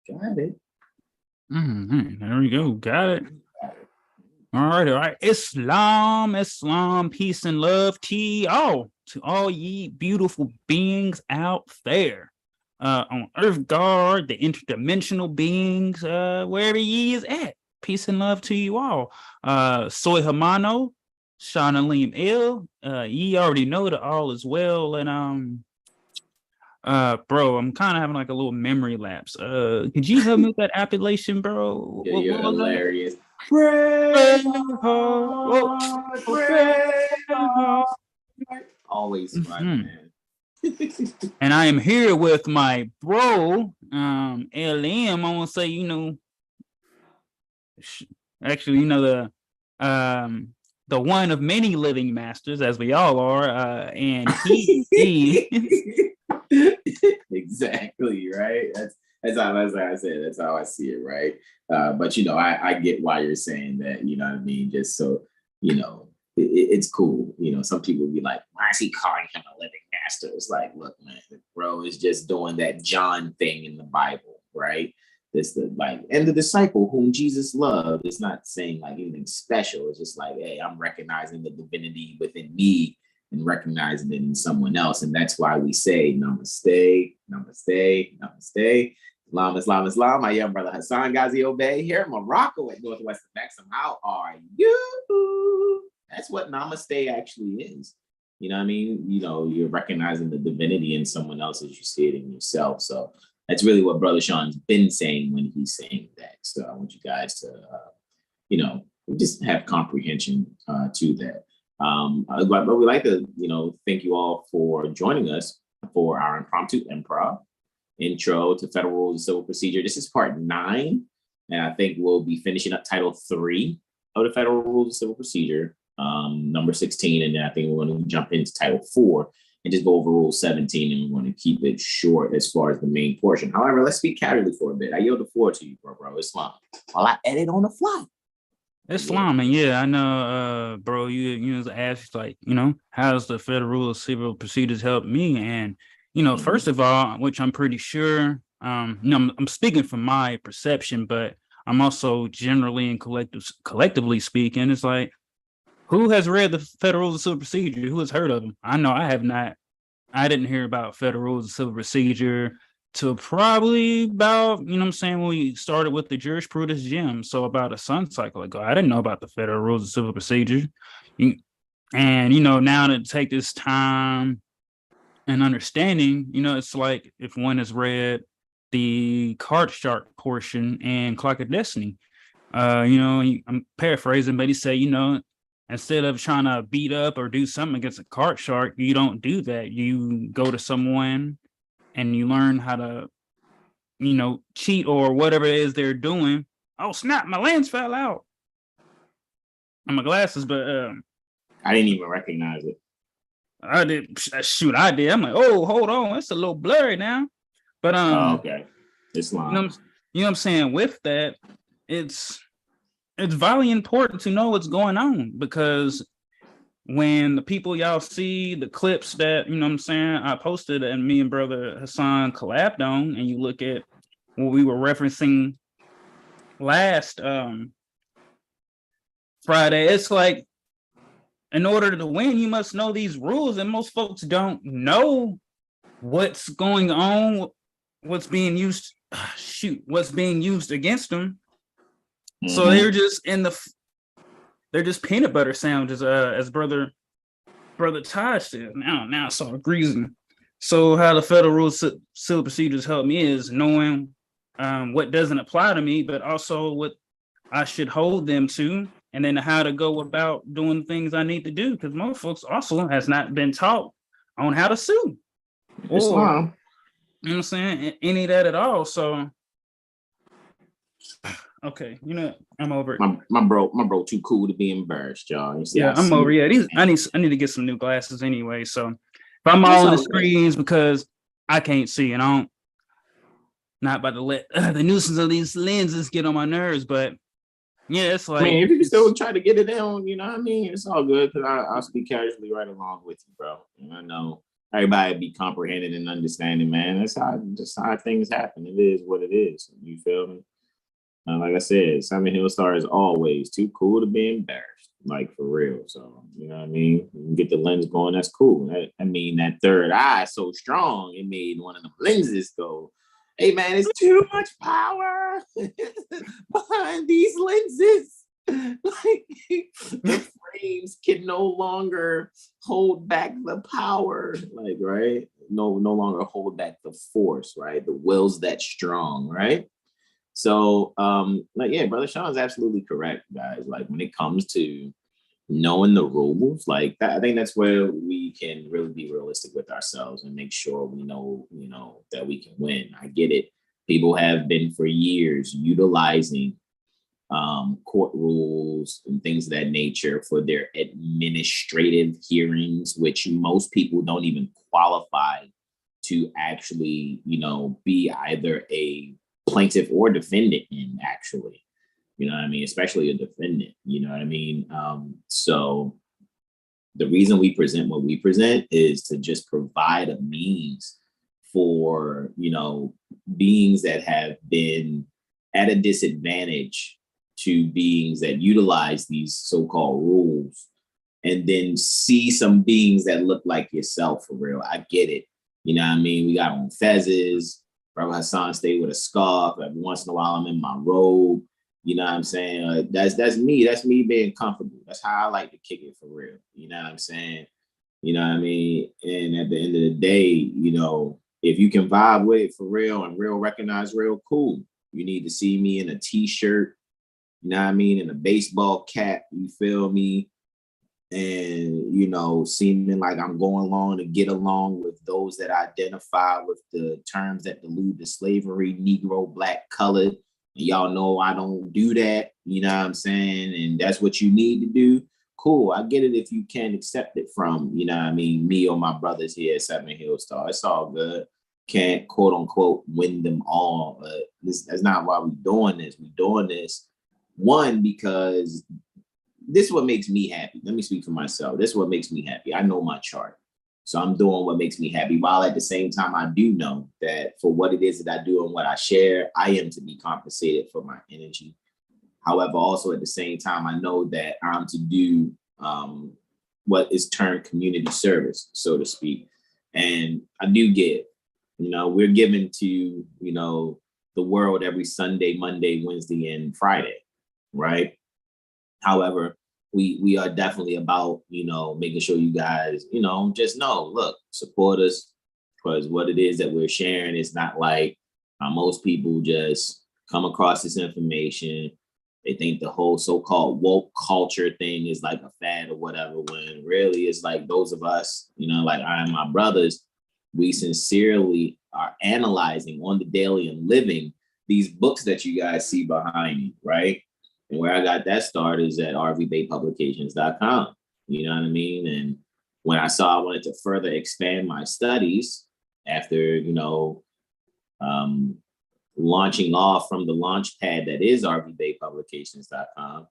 Got it. There we go. Got it. All right. Islam, peace and love to all ye beautiful beings out there. On Earth Guard, the interdimensional beings, wherever ye is at. Peace and love to you all. Soy Hamano, Shanalim Il, ye already know that all is well. And bro, I'm kind of having like a little memory lapse. Could you help me with that appellation, bro? Yeah, you're hilarious. Always fun, man. And I am here with my bro, LM. I want to say, actually, the one of many living masters, as we all are, and he exactly right. That's how I said. That's how I see it, right? But I get why you're saying that. You know what I mean? Just so it's cool. Some people be like, "Why is he calling him a living master?" It's like, look, man, bro is just doing that John thing in the Bible, right? And the disciple whom Jesus loved. It's not saying like anything special. It's just like, hey, I'm recognizing the divinity within me and recognizing it in someone else. And that's why we say namaste, namaste, namaste. Islam, Islam, Islam. I am Brother Hasan Ghaziel Bey here in Morocco at Northwest Maxim. How are you? That's what namaste actually is. You know what I mean? You're recognizing the divinity in someone else as you see it in yourself. So that's really what Brother Sean's been saying when he's saying that. So I want you guys to, just have comprehension to that. But we'd like to, thank you all for joining us for our Impromptu Improv intro to Federal Rules of Civil Procedure. This is part 9, and I think we'll be finishing up title 3 of the Federal Rules of Civil Procedure, number 16, and then I think we're going to jump into title 4 and just go over rule 17, and we're going to keep it short as far as the main portion. However, let's speak casually for a bit. I yield the floor to you, bro. Islam. While I edit on the fly. Islam, and yeah, I know, bro, you asked like, how does the Federal Rule of Civil Procedures help me? And, first of all, which I'm pretty sure, I'm speaking from my perception, but I'm also generally and collectively speaking, it's like, who has read the Federal Rules of Civil Procedure? Who has heard of them? I know I have not. I didn't hear about Federal Rules of Civil Procedure till probably about, when we started with the jurisprudence gym. So about a sun cycle ago, I didn't know about the Federal Rules of Civil Procedure. And, now to take this time and understanding, it's like if one has read the card shark portion and Clock of Destiny, I'm paraphrasing, but he said, instead of trying to beat up or do something against a card shark, you don't do that. You go to someone and you learn how to, cheat or whatever it is they're doing. Oh, snap, my lens fell out on my glasses, but I didn't even recognize it. I did. Shoot, I did. I'm like, oh, hold on, it's a little blurry now. But okay, it's long. You know what I'm saying? With that, it's vitally important to know what's going on, because when the people y'all see the clips that, I posted and me and Brother Hasan collabed on, and you look at what we were referencing last Friday, it's like, in order to win, you must know these rules, and most folks don't know what's going on, what's being used against them. Mm-hmm. So they're just they're just peanut butter sandwiches, as brother Taj said. Now it's all greasy. So how the Federal Rules of Civil Procedures help me is knowing what doesn't apply to me, but also what I should hold them to, and then how to go about doing things I need to do, because most folks also has not been taught on how to sue. Or, you know what I'm saying? Any of that at all. So okay, I'm over it. My bro too cool to be embarrassed, y'all. I'm over it. I need to get some new glasses anyway. So if I'm all on the screens because I can't see, and I'm not about to let the nuisance of these lenses get on my nerves, but yeah, it's like, if you still try to get it down, it's all good, because I'll speak casually right along with you, bro. And I know everybody be comprehending and understanding, man. That's how things happen. It is what it is. You feel me? Like I said, Simon Hillstar is always too cool to be embarrassed, like for real. So, you know what I mean? You can get the lens going, that's cool. I mean, that third eye is so strong, it made one of the lenses go, hey man, it's too much power behind these lenses. Like the frames can no longer hold back the power, like, right? No longer hold back the force, right? The will's that strong, right? So, like, yeah, Brother Sean's absolutely correct, guys. Like, when it comes to knowing the rules, like that, I think that's where we can really be realistic with ourselves and make sure we know, that we can win. I get it. People have been for years utilizing court rules and things of that nature for their administrative hearings, which most people don't even qualify to actually, be either a plaintiff or defendant in, actually, you know what I mean, especially a defendant, you know what I mean. So the reason we present what we present is to just provide a means for, beings that have been at a disadvantage to beings that utilize these so-called rules, and then see some beings that look like yourself for real. I get it. You know what I mean? We got on fezzes. Brother Hasan stay with a scarf. Every once in a while, I'm in my robe. You know what I'm saying? That's me. That's me being comfortable. That's how I like to kick it for real. You know what I'm saying? You know what I mean? And at the end of the day, if you can vibe with it for real and real recognize real, cool. You need to see me in a t-shirt, you know what I mean, in a baseball cap, you feel me? And, seeming like I'm going along to get along with those that identify with the terms that allude to slavery, Negro, Black, colored. And y'all know I don't do that, you know what I'm saying? And that's what you need to do. Cool, I get it if you can't accept it from, you know what I mean, me or my brothers here at Seven Hill Star. It's all good. Can't, quote unquote, win them all. But that's not why we're doing this. We're doing this, one, because this is what makes me happy. Let me speak for myself. This is what makes me happy. I know my chart. So I'm doing what makes me happy. While at the same time, I do know that for what it is that I do and what I share, I am to be compensated for my energy. However, also at the same time, I know that I'm to do what is termed community service, so to speak. And I do give. We're given to, the world every Sunday, Monday, Wednesday, and Friday, right? However, we are definitely about, making sure you guys, just know, look, support us, because what it is that we're sharing is not like most people just come across this information. They think the whole so-called woke culture thing is like a fad or whatever, when really it's like those of us, like I and my brothers, we sincerely are analyzing on the daily and living these books that you guys see behind me, right? And where I got that started is at rvbaypublications.com. You know what I mean? And when I saw I wanted to further expand my studies after, launching off from the launch pad that is rvbaypublications.com,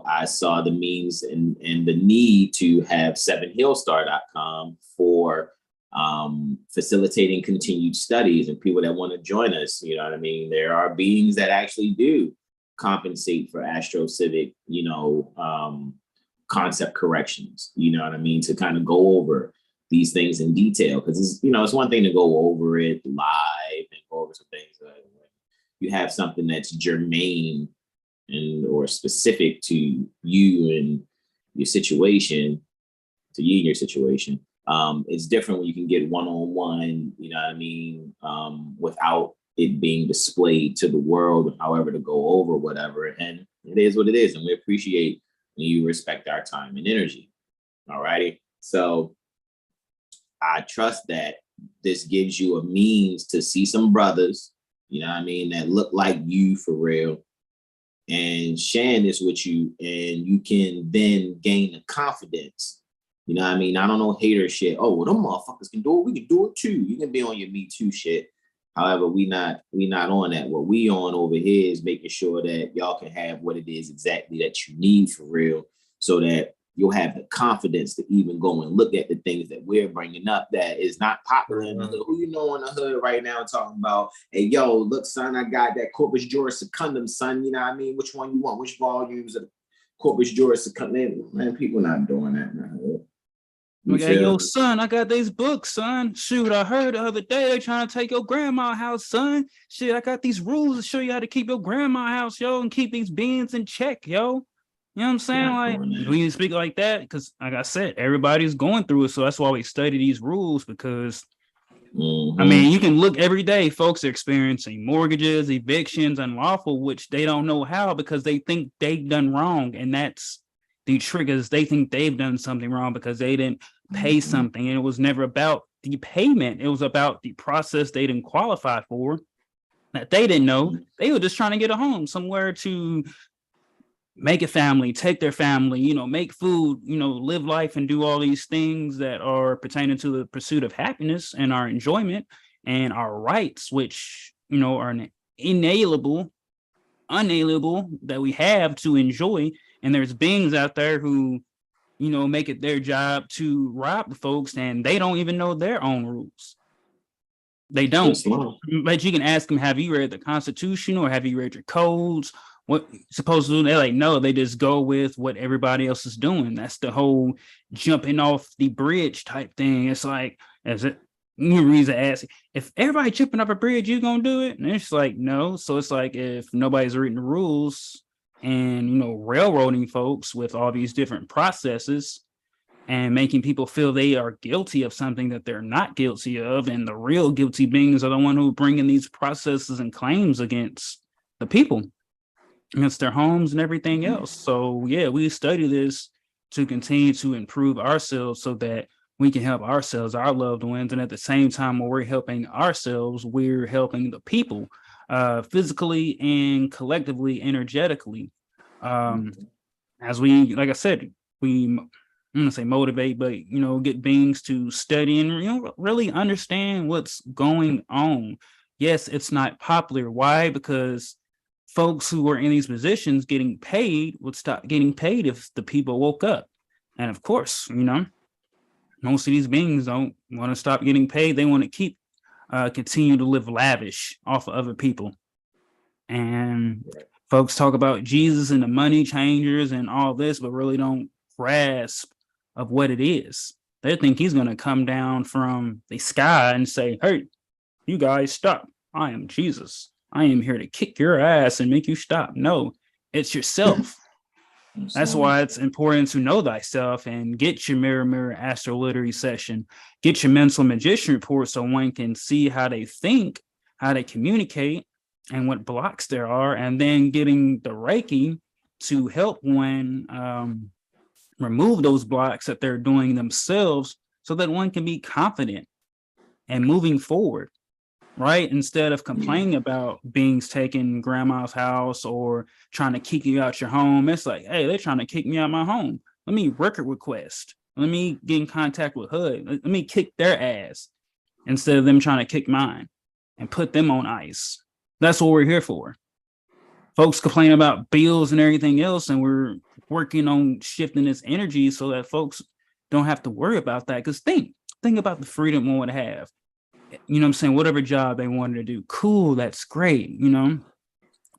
I saw the means and the need to have 7hillstar.com for facilitating continued studies and people that want to join us. You know what I mean? There are beings that actually do compensate for astrocivic, concept corrections, you know what I mean, to kind of go over these things in detail, because it's one thing to go over it live and go over some things. You have something that's germane and or specific to you and your situation, it's different when you can get one-on-one, you know what I mean, without it being displayed to the world, however, to go over whatever. And it is what it is. And we appreciate when you respect our time and energy. All righty. So I trust that this gives you a means to see some brothers, you know what I mean, that look like you for real, and sharing this with you. And you can then gain the confidence. You know what I mean? I don't know hater shit. Oh, well, them motherfuckers can do it. We can do it too. You can be on your Me Too shit. However, we not on that. What we on over here is making sure that y'all can have what it is exactly that you need for real, so that you'll have the confidence to even go and look at the things that we're bringing up that is not popular in the hood. Who you know in the hood right now talking about, hey, yo, look, son, I got that Corpus Juris Secundum, son. You know what I mean? Which one you want? Which volumes of Corpus Juris Secundum? Man, people not doing that in the hood. Okay, yo, son, I got these books, son. Shoot, I heard the other day they trying to take your grandma's house, son. Shit, I got these rules to show you how to keep your grandma's house, yo, and keep these beans in check, yo. You know what I'm saying? Like, we speak like that because, like I said, everybody's going through it. So that's why we study these rules because, I mean, you can look every day, folks are experiencing mortgages, evictions, and lawful, which they don't know how because they think they've done wrong. And that's the triggers. They think they've done something wrong because they didn't pay something. And it was never about the payment. It was about the process they didn't qualify for that they didn't know. They were just trying to get a home somewhere to make a family, take their family, you know, make food, you know, live life and do all these things that are pertaining to the pursuit of happiness and our enjoyment and our rights, which, you know, are unalienable that we have to enjoy. And there's beings out there who, you know, make it their job to rob the folks and they don't even know their own rules. They don't. But you can ask them, have you read the Constitution or have you read your codes? What supposed to do? They're like, no, they just go with what everybody else is doing. That's the whole jumping off the bridge type thing. It's like, as it reason ask, if everybody jumping off a bridge, you gonna do it? And it's like, no. So it's like if nobody's reading the rules and, you know, railroading folks with all these different processes and making people feel they are guilty of something that they're not guilty of, and the real guilty beings are the one who bring in these processes and claims against the people, against their homes and everything else. So yeah, we study this to continue to improve ourselves so that we can help ourselves, our loved ones, and at the same time when we're helping ourselves, we're helping the people physically and collectively, energetically. As we, like I said, I'm gonna say motivate, but, you know, get beings to study and, you know, really understand what's going on. Yes, it's not popular. Why? Because folks who are in these positions getting paid would stop getting paid if the people woke up. And of course, you know, most of these beings don't want to stop getting paid. They want to keep continue to live lavish off of other people. And folks talk about Jesus and the money changers and all this, but really don't grasp of what it is. They think he's going to come down from the sky and say, hey, you guys stop. I am Jesus. I am here to kick your ass and make you stop. No, it's yourself. That's why it's important to know thyself and get your mirror astroliterary session, get your mental magician report so one can see how they think, how they communicate, and what blocks there are, and then getting the Reiki to help one remove those blocks that they're doing themselves so that one can be confident and moving forward. Right? Instead of complaining about beings taking grandma's house or trying to kick you out your home, it's like, hey, they're trying to kick me out my home. Let me record request. Let me get in contact with HUD. Let me kick their ass instead of them trying to kick mine and put them on ice. That's what we're here for. Folks complain about bills and everything else, and we're working on shifting this energy so that folks don't have to worry about that. Because think about the freedom one would have. You know what I'm saying? Whatever job they wanted to do, cool, that's great. You know,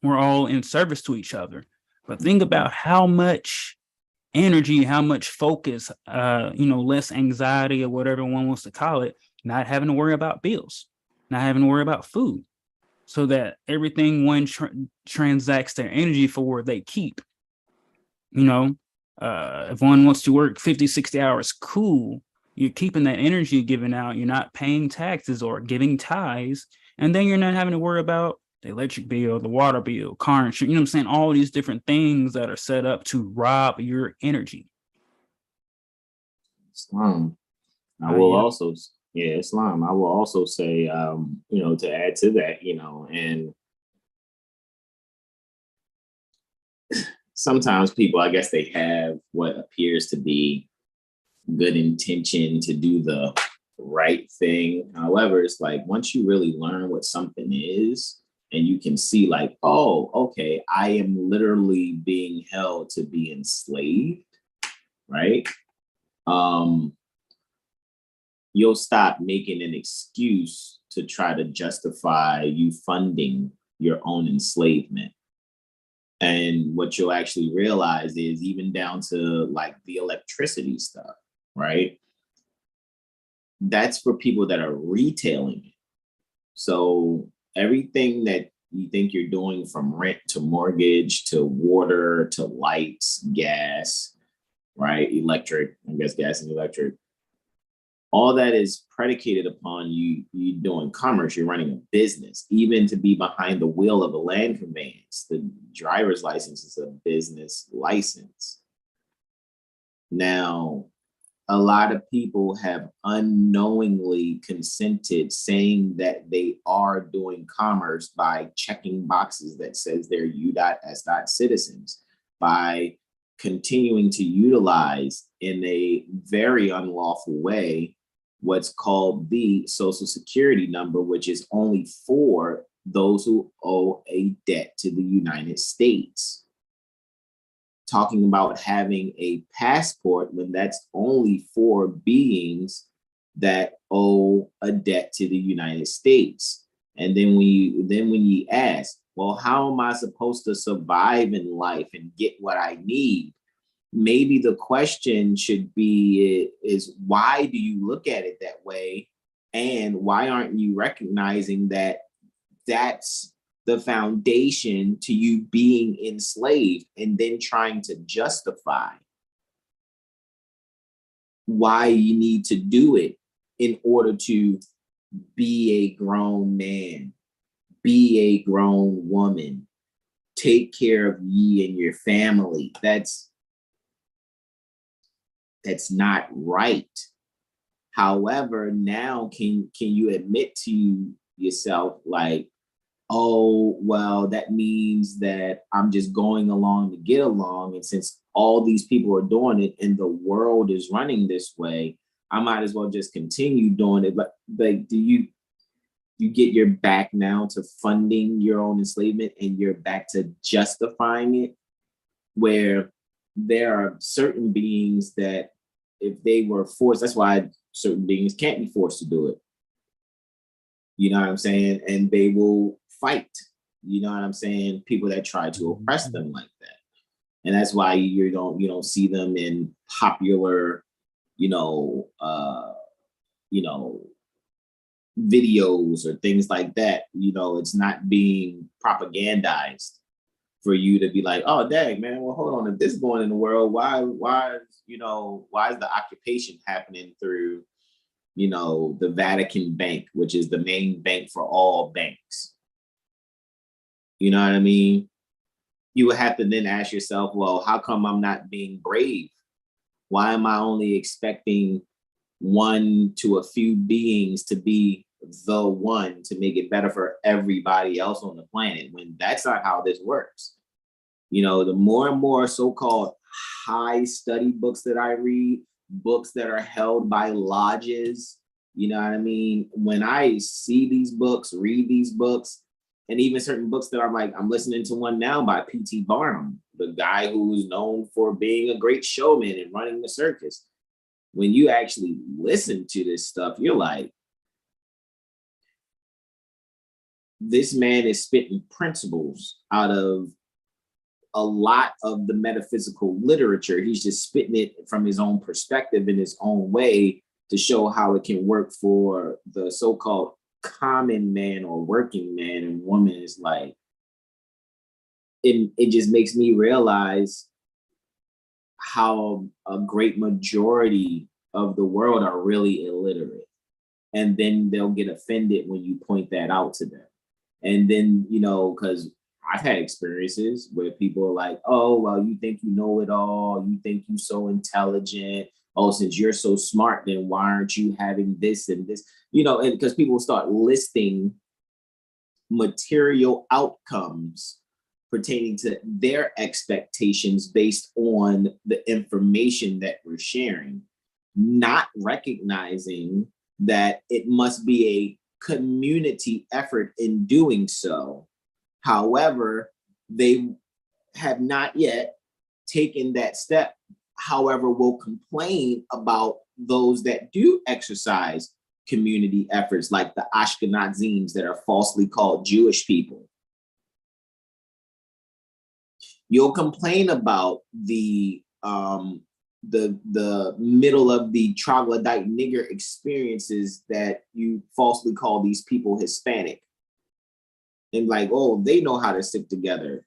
we're all in service to each other. But think about how much energy, how much focus, you know, less anxiety or whatever one wants to call it, not having to worry about bills, not having to worry about food, so that everything one transacts their energy for, they keep. You know, if one wants to work 50, 60 hours, cool. You're keeping that energy given out. You're not paying taxes or giving tithes. And then you're not having to worry about the electric bill, the water bill, car insurance, you know what I'm saying? All these different things that are set up to rob your energy. Islam. I will also, Islam. I will also say, you know, to add to that, you know, and sometimes people, I guess they have what appears to be good intention to do the right thing. However, it's like once you really learn what something is and you can see like, oh, okay, I am literally being held to be enslaved, right? You'll stop making an excuse to try to justify you funding your own enslavement. And what you'll actually realize is even down to like the electricity stuff, right? That's for people that are retailing it. So everything that you think you're doing from rent to mortgage to water to lights, gas, right? Electric, I guess gas and electric. All that is predicated upon you doing commerce. You're running a business. Even to be behind the wheel of a land conveyance, the driver's license is a business license. Now, a lot of people have unknowingly consented saying that they are doing commerce by checking boxes that says they're U.S. citizens, by continuing to utilize in a very unlawful way what's called the Social Security number, which is only for those who owe a debt to the United States. Talking about having a passport when that's only for beings that owe a debt to the United States. And then when you ask, well, how am I supposed to survive in life and get what I need? Maybe the question should be is why do you look at it that way? And why aren't you recognizing that that's the foundation to you being enslaved, and then trying to justify why you need to do it in order to be a grown man, be a grown woman, take care of ye and your family. That's not right. However, now can you admit to yourself like, oh, well, that means that I'm just going along to get along. And since all these people are doing it and the world is running this way, I might as well just continue doing it. But like, do you get your back now to funding your own enslavement, and you're back to justifying it, where there are certain beings that if they were forced, that's why certain beings can't be forced to do it. You know what I'm saying? And they will fight, you know what I'm saying? People that try to oppress them like that. And that's why you don't see them in popular, videos or things like that. It's not being propagandized for you to be like, oh, dang, man, well, hold on. If this is going in the world, why is the occupation happening through, the Vatican Bank, which is the main bank for all banks? You know what I mean? You would have to then ask yourself, well, how come I'm not being brave? Why am I only expecting one to a few beings to be the one to make it better for everybody else on the planet, when that's not how this works? The more and more so-called high study books that I read, books that are held by lodges, you know what I mean? When I see these books, read these books, and even certain books that I'm listening to one now by P.T. Barnum, the guy who's known for being a great showman and running the circus. When you actually listen to this stuff, you're like, this man is spitting principles out of a lot of the metaphysical literature. He's just spitting it from his own perspective in his own way to show how it can work for the so-called common man or working man and woman. Is like, it just makes me realize how a great majority of the world are really illiterate. And then they'll get offended when you point that out to them. And then, because I've had experiences where people are like, oh, well, you think you know it all. You think you're so intelligent. Oh, since you're so smart, then why aren't you having this and this? And because people start listing material outcomes pertaining to their expectations based on the information that we're sharing, not recognizing that it must be a community effort in doing so. However, they have not yet taken that step. however, will complain about those that do exercise community efforts, like the Ashkenazim that are falsely called Jewish people. You'll complain about the middle of the troglodyte nigger experiences that you falsely call these people Hispanic. And like, oh, they know how to stick together.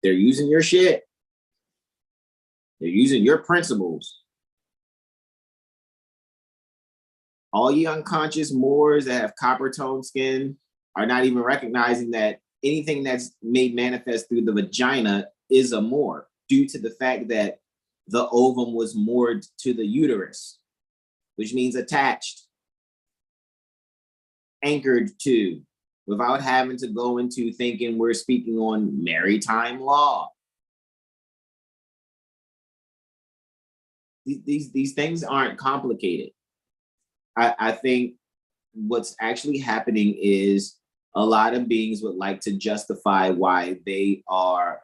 They're using your shit. They're using your principles. All you unconscious Moors that have copper toned skin are not even recognizing that anything that's made manifest through the vagina is a Moor, due to the fact that the ovum was moored to the uterus, which means attached, anchored to, without having to go into thinking we're speaking on maritime law. These things aren't complicated. I think what's actually happening is a lot of beings would like to justify why they are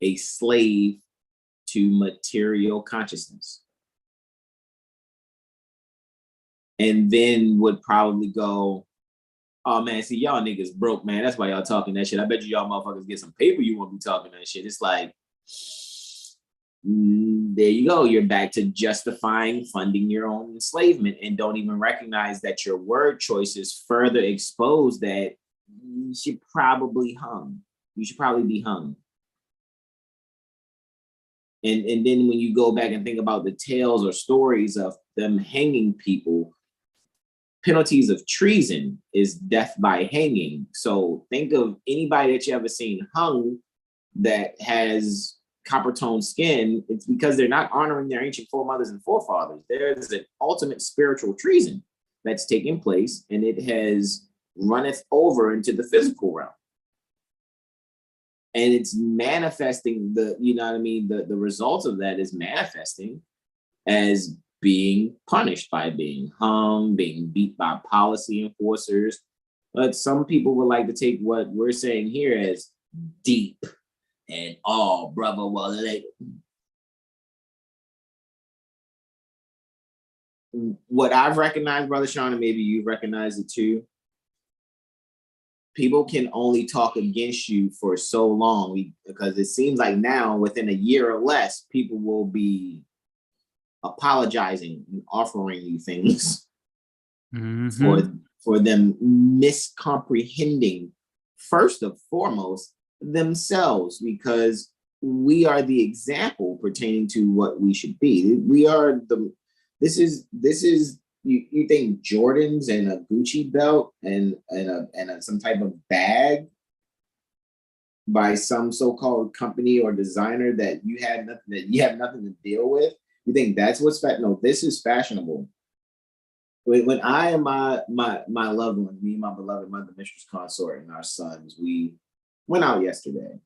a slave to material consciousness. And then would probably go, oh man, see, y'all niggas broke, man. That's why y'all talking that shit. I bet you y'all motherfuckers get some paper, you won't be talking that shit. It's like, there you go. You're back to justifying funding your own enslavement and don't even recognize that your word choices further expose that you should probably hung. You should probably be hung. And then when you go back and think about the tales or stories of them hanging people, penalties of treason is death by hanging. So think of anybody that you ever seen hung that has copper toned skin. It's because they're not honoring their ancient foremothers and forefathers. There's an ultimate spiritual treason that's taking place, and it has runneth over into the physical realm. And it's manifesting the, you know what I mean? The result of that is manifesting as being punished by being hung, being beat by policy enforcers. But some people would like to take what we're saying here as deep and all, brother, well, what I've recognized, Brother Sean, and maybe you recognize it too, people can only talk against you for so long, because it seems like now within a year or less, people will be apologizing and offering you things for them miscomprehending, first and foremost, themselves, because we are the example pertaining to what we should be. We are this is you think Jordans and a Gucci belt and some type of bag by some so-called company or designer that you have nothing to deal with. You think that's what's no, this is fashionable. When I and my loved ones, me and my beloved mother, mistress consort, and our sons, we went out yesterday.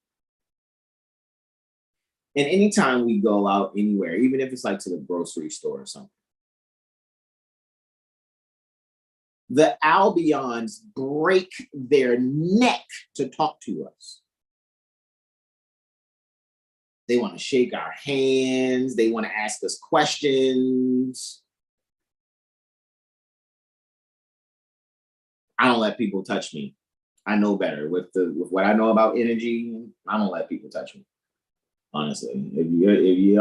And anytime we go out anywhere, even if it's like to the grocery store or something, the Albions break their neck to talk to us. They want to shake our hands. They want to ask us questions. I don't let people touch me. I know better. With what I know about energy, I don't let people touch me. Honestly, if you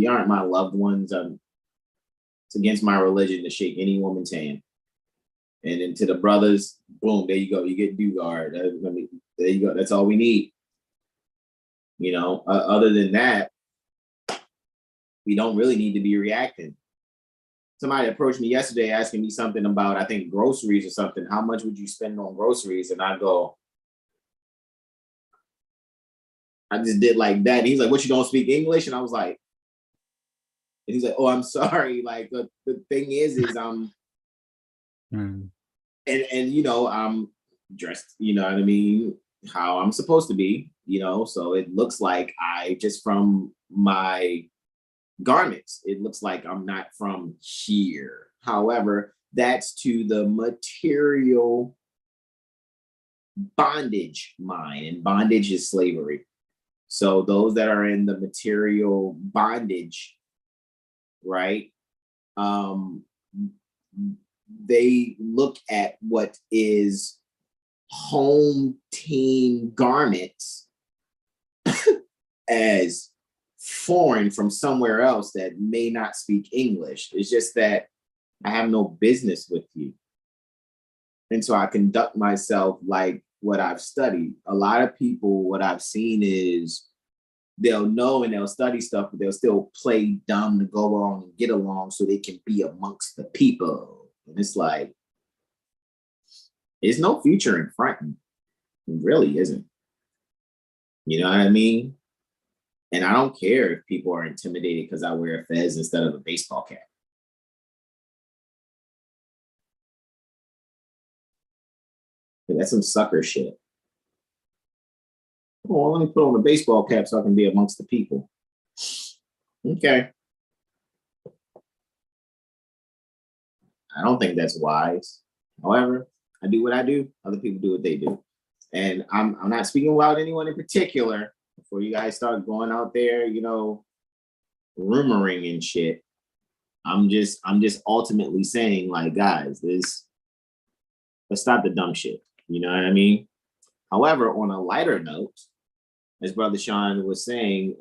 aren't my loved ones, it's against my religion to shake any woman's hand. And then to the brothers, boom, there you go. You get do-guard. There you go. That's all we need. You know, other than that, we don't really need to be reacting. Somebody approached me yesterday asking me something about, I think, groceries or something. How much would you spend on groceries? And I go, I just did like that. And he's like, what, you don't speak English? And I was like, and he's like, oh, I'm sorry. Like, the thing is and you know, I'm dressed, you know what I mean, how I'm supposed to be, you know, so it looks like just from my garments, it looks like I'm not from here. However, that's to the material bondage mind, and bondage is slavery. So those that are in the material bondage, right? They look at what is home team garments as foreign from somewhere else that may not speak English. It's just that I have no business with you. And so I conduct myself like what I've studied. A lot of people, what I've seen is they'll know and they'll study stuff, but they'll still play dumb to go along and get along so they can be amongst the people. And it's like, there's no future in fronting. It really isn't. You know what I mean? And I don't care if people are intimidated because I wear a fez instead of a baseball cap. That's some sucker shit. Well, let me put on a baseball cap so I can be amongst the people. Okay. I don't think that's wise. However, I do what I do. Other people do what they do. And I'm not speaking about anyone in particular. Before you guys start going out there, you know, rumoring and shit. I'm just ultimately saying, like, guys, let's stop the dumb shit. You know what I mean? However, on a lighter note, as Brother Sean was saying,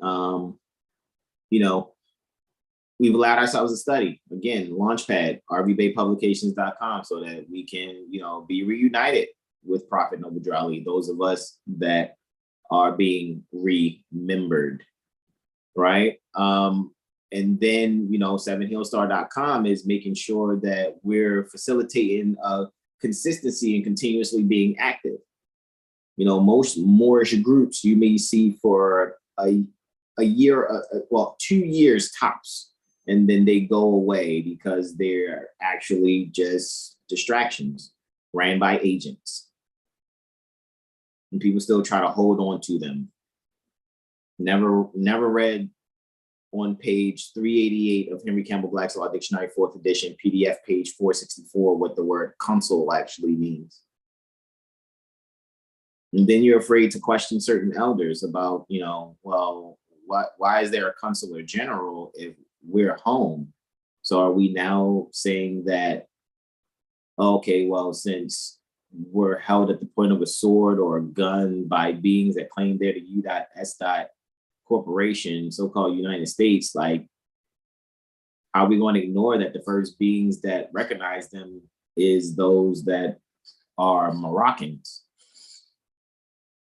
you know, we've allowed ourselves to study. Again, Launchpad, rvbaypublications.com, so that we can, you know, be reunited with Prophet Noble Drali, those of us that are being remembered, right? And then, you know, 7healstar.com is making sure that we're facilitating consistency and continuously being active. You know, most Moorish groups you may see for a year, well, 2 years tops, and then they go away because they're actually just distractions ran by agents. And people still try to hold on to them. Never read on page 388 of Henry Campbell Black's Law Dictionary, 4th edition, PDF page 464, what the word consul actually means. And then you're afraid to question certain elders about, you know, well, why is there a consular general if we're home? So are we now saying that, okay, well, since we're held at the point of a sword or a gun by beings that claim they're the U.S. corporation, so-called United States, like, are we going to ignore that the first beings that recognize them is those that are Moroccans?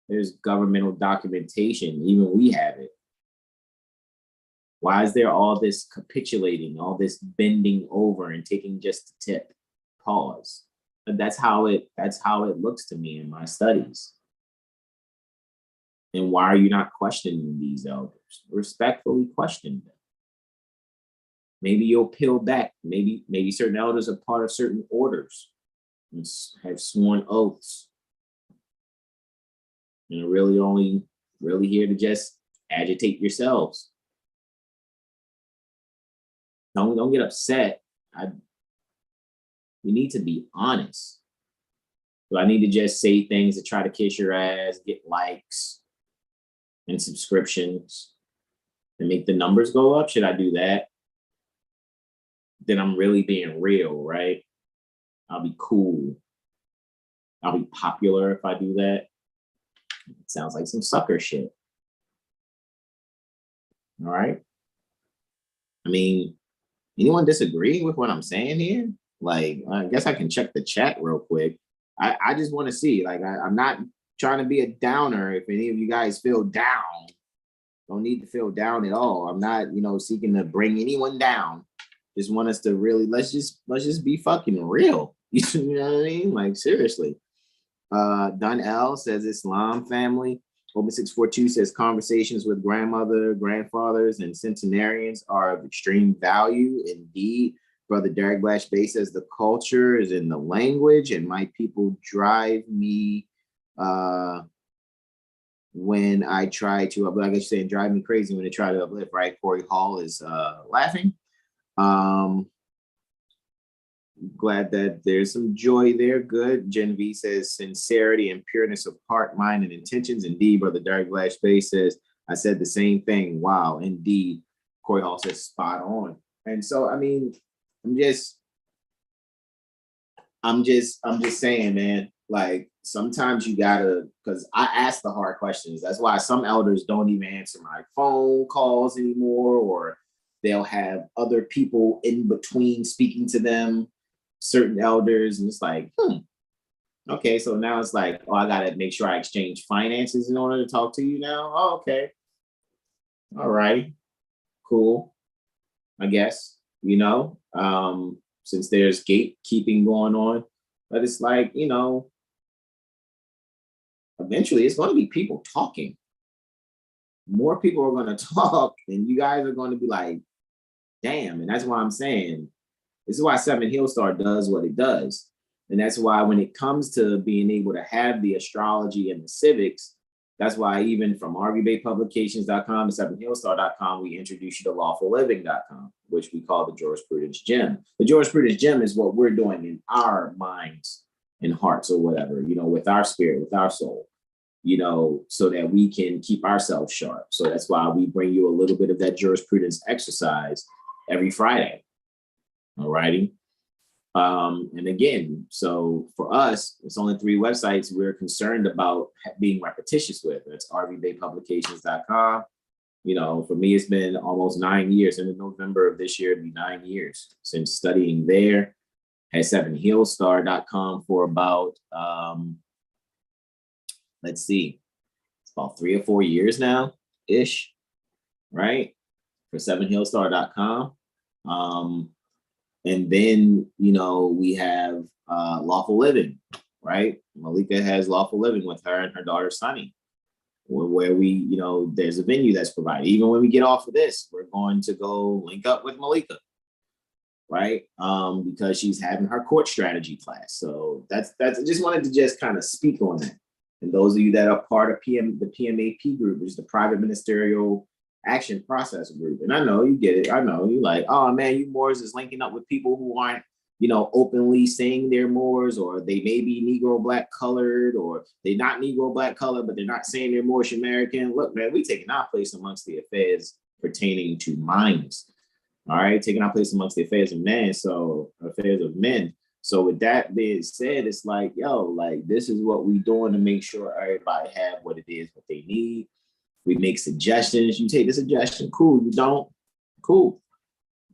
There's governmental documentation, even we have it. Why is there all this capitulating, all this bending over and taking just a tip? Pause. But that's how it looks to me in my studies. And why are you not questioning these elders? Respectfully question them. Maybe you'll peel back. Maybe certain elders are part of certain orders and have sworn oaths. And are really only here to just agitate yourselves. Don't get upset. We need to be honest. Do I need to just say things to try to kiss your ass, get likes and subscriptions and make the numbers go up? Should I do that? Then I'm really being real, right? I'll be cool. I'll be popular if I do that. It sounds like some sucker shit. All right. I mean, anyone disagree with what I'm saying here? Like, I guess I can check the chat real quick. I just want to see, like, I'm not trying to be a downer. If any of you guys feel down, don't need to feel down at all. I'm not, you know, seeking to bring anyone down. Just want us to really, let's just be fucking real. You know what I mean? Like, seriously. Dun L says Islam family. Open 642 says conversations with grandfathers, and centenarians are of extreme value indeed. Brother Derek Blash Bay says the culture is in the language, and my people drive me when I try to uplift. I guess you're saying drive me crazy when they try to uplift, right? Corey Hall is laughing. Glad that there's some joy there. Good. Gen V says sincerity and pureness of heart, mind, and intentions. Indeed, Brother Derek Blash Bay says I said the same thing. Wow, indeed. Corey Hall says spot on. And so, I mean, I'm just saying, man, like sometimes you gotta, because I ask the hard questions. That's why some elders don't even answer my phone calls anymore, or they'll have other people in between speaking to them, certain elders, and it's like, okay, so now it's like, oh, I gotta make sure I exchange finances in order to talk to you now. Oh, okay. All right. Cool. I guess, since there's gatekeeping going on. But it's like, eventually it's going to be people talking. More people are going to talk, and you guys are going to be like, damn. And that's why I'm saying, this is why Seven Hill Star does what it does. And that's why when it comes to being able to have the astrology and the civics, that's why even from RVBayPublications.com and SevenHillStar.com, we introduce you to LawfulLiving.com, which we call the Jurisprudence Gym. The Jurisprudence Gym is what we're doing in our minds and hearts or whatever, with our spirit, with our soul, so that we can keep ourselves sharp. So that's why we bring you a little bit of that jurisprudence exercise every Friday. All righty. And again, so for us, it's only 3 websites we're concerned about being repetitious with. It's RVBayPublications.com. For me, it's been almost 9 years. In November of this year, it'll be 9 years since studying there. At SevenHillStar.com for about, let's see, it's about 3 or 4 years now, ish, right? For SevenHillStar.com. And then, we have Lawful Living, right? Malika has Lawful Living with her and her daughter, Sunny, where we, there's a venue that's provided. Even when we get off of this, we're going to go link up with Malika, right? Because she's having her court strategy class. So that's I just wanted to just kind of speak on that. And those of you that are part of the PMAP group, which is the Private Ministerial Action Process group. And I know you get it. I know you like, oh man, you Moors is linking up with people who aren't, openly saying they're Moors, or they may be Negro Black colored, or they're not Negro Black colored, but they're not saying they're Moorish American. Look, man, we taking our place amongst the affairs pertaining to minds. All right, taking our place amongst the affairs of men. So affairs of men. So with that being said, it's like, this is what we doing to make sure everybody have what it is, what they need. We make suggestions. You take the suggestion, cool. You don't, cool.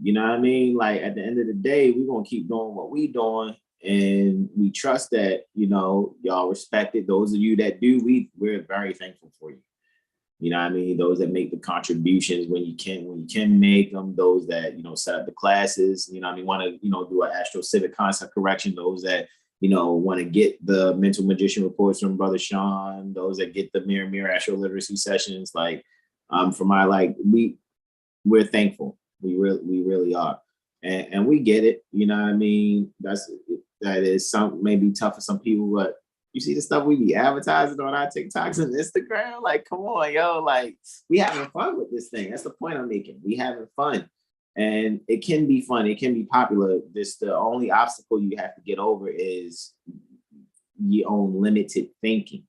You know what I mean? Like at the end of the day, we're gonna keep doing what we doing, and we trust that y'all respect it. Those of you that do, we're very thankful for you. You know what I mean? Those that make the contributions when you can make them. Those that set up the classes. Want to do an astro civic concept correction. Those that want to get the mental magician reports from Brother Sean, those that get the mirror astro literacy sessions, for my we're thankful. We really are. And we get it, you know what I mean? That is some maybe tough for some people, but you see the stuff we be advertising on our TikToks and Instagram, come on, yo, we having fun with this thing. That's the point I'm making. We having fun. And it can be fun. It can be popular. The only obstacle you have to get over is your own limited thinking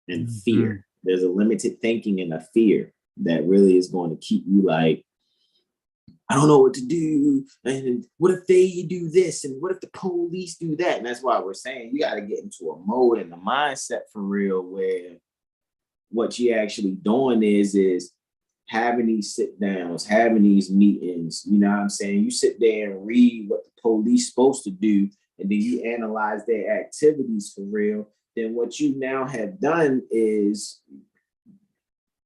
and fear. There's a limited thinking and a fear that really is going to keep you I don't know what to do. And what if they do this? And what if the police do that? And that's why we're saying you got to get into a mode and a mindset for real, where what you're actually doing is having these sit downs, having these meetings. You know what I'm saying? You sit there and read what the police supposed to do, and then you analyze their activities for real. Then what you now have done is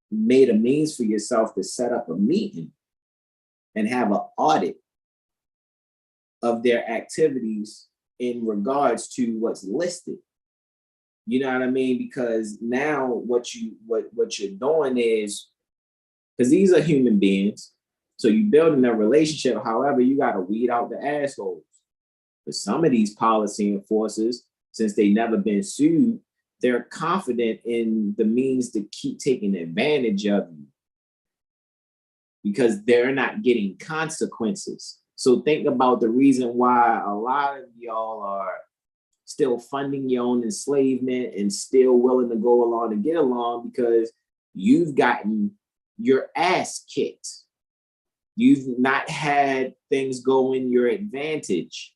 made a means for yourself to set up a meeting and have an audit of their activities in regards to what's listed. You know what I mean? Because now what you're doing is, because these are human beings, so you building a relationship. However, you got to weed out the assholes. Because some of these policy enforcers, since they never been sued, they're confident in the means to keep taking advantage of you, because they're not getting consequences. So think about the reason why a lot of y'all are still funding your own enslavement and still willing to go along and get along, because you've gotten your ass kicked. You've not had things go in your advantage.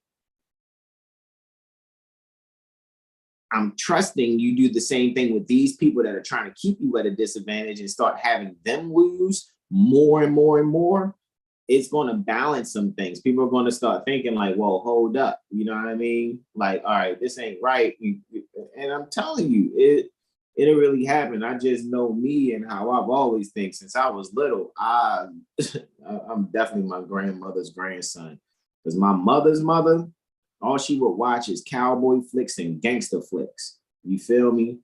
I'm trusting you do the same thing with these people that are trying to keep you at a disadvantage and start having them lose more and more and more. It's going to balance some things. People are going to start thinking like, well, hold up. You know what I mean? Like, all right, this ain't right. And I'm telling you, it'll really happen. I just know me and how I've always think since I was little. I'm definitely my grandmother's grandson, because my mother's mother, all she would watch is cowboy flicks and gangster flicks. You feel me?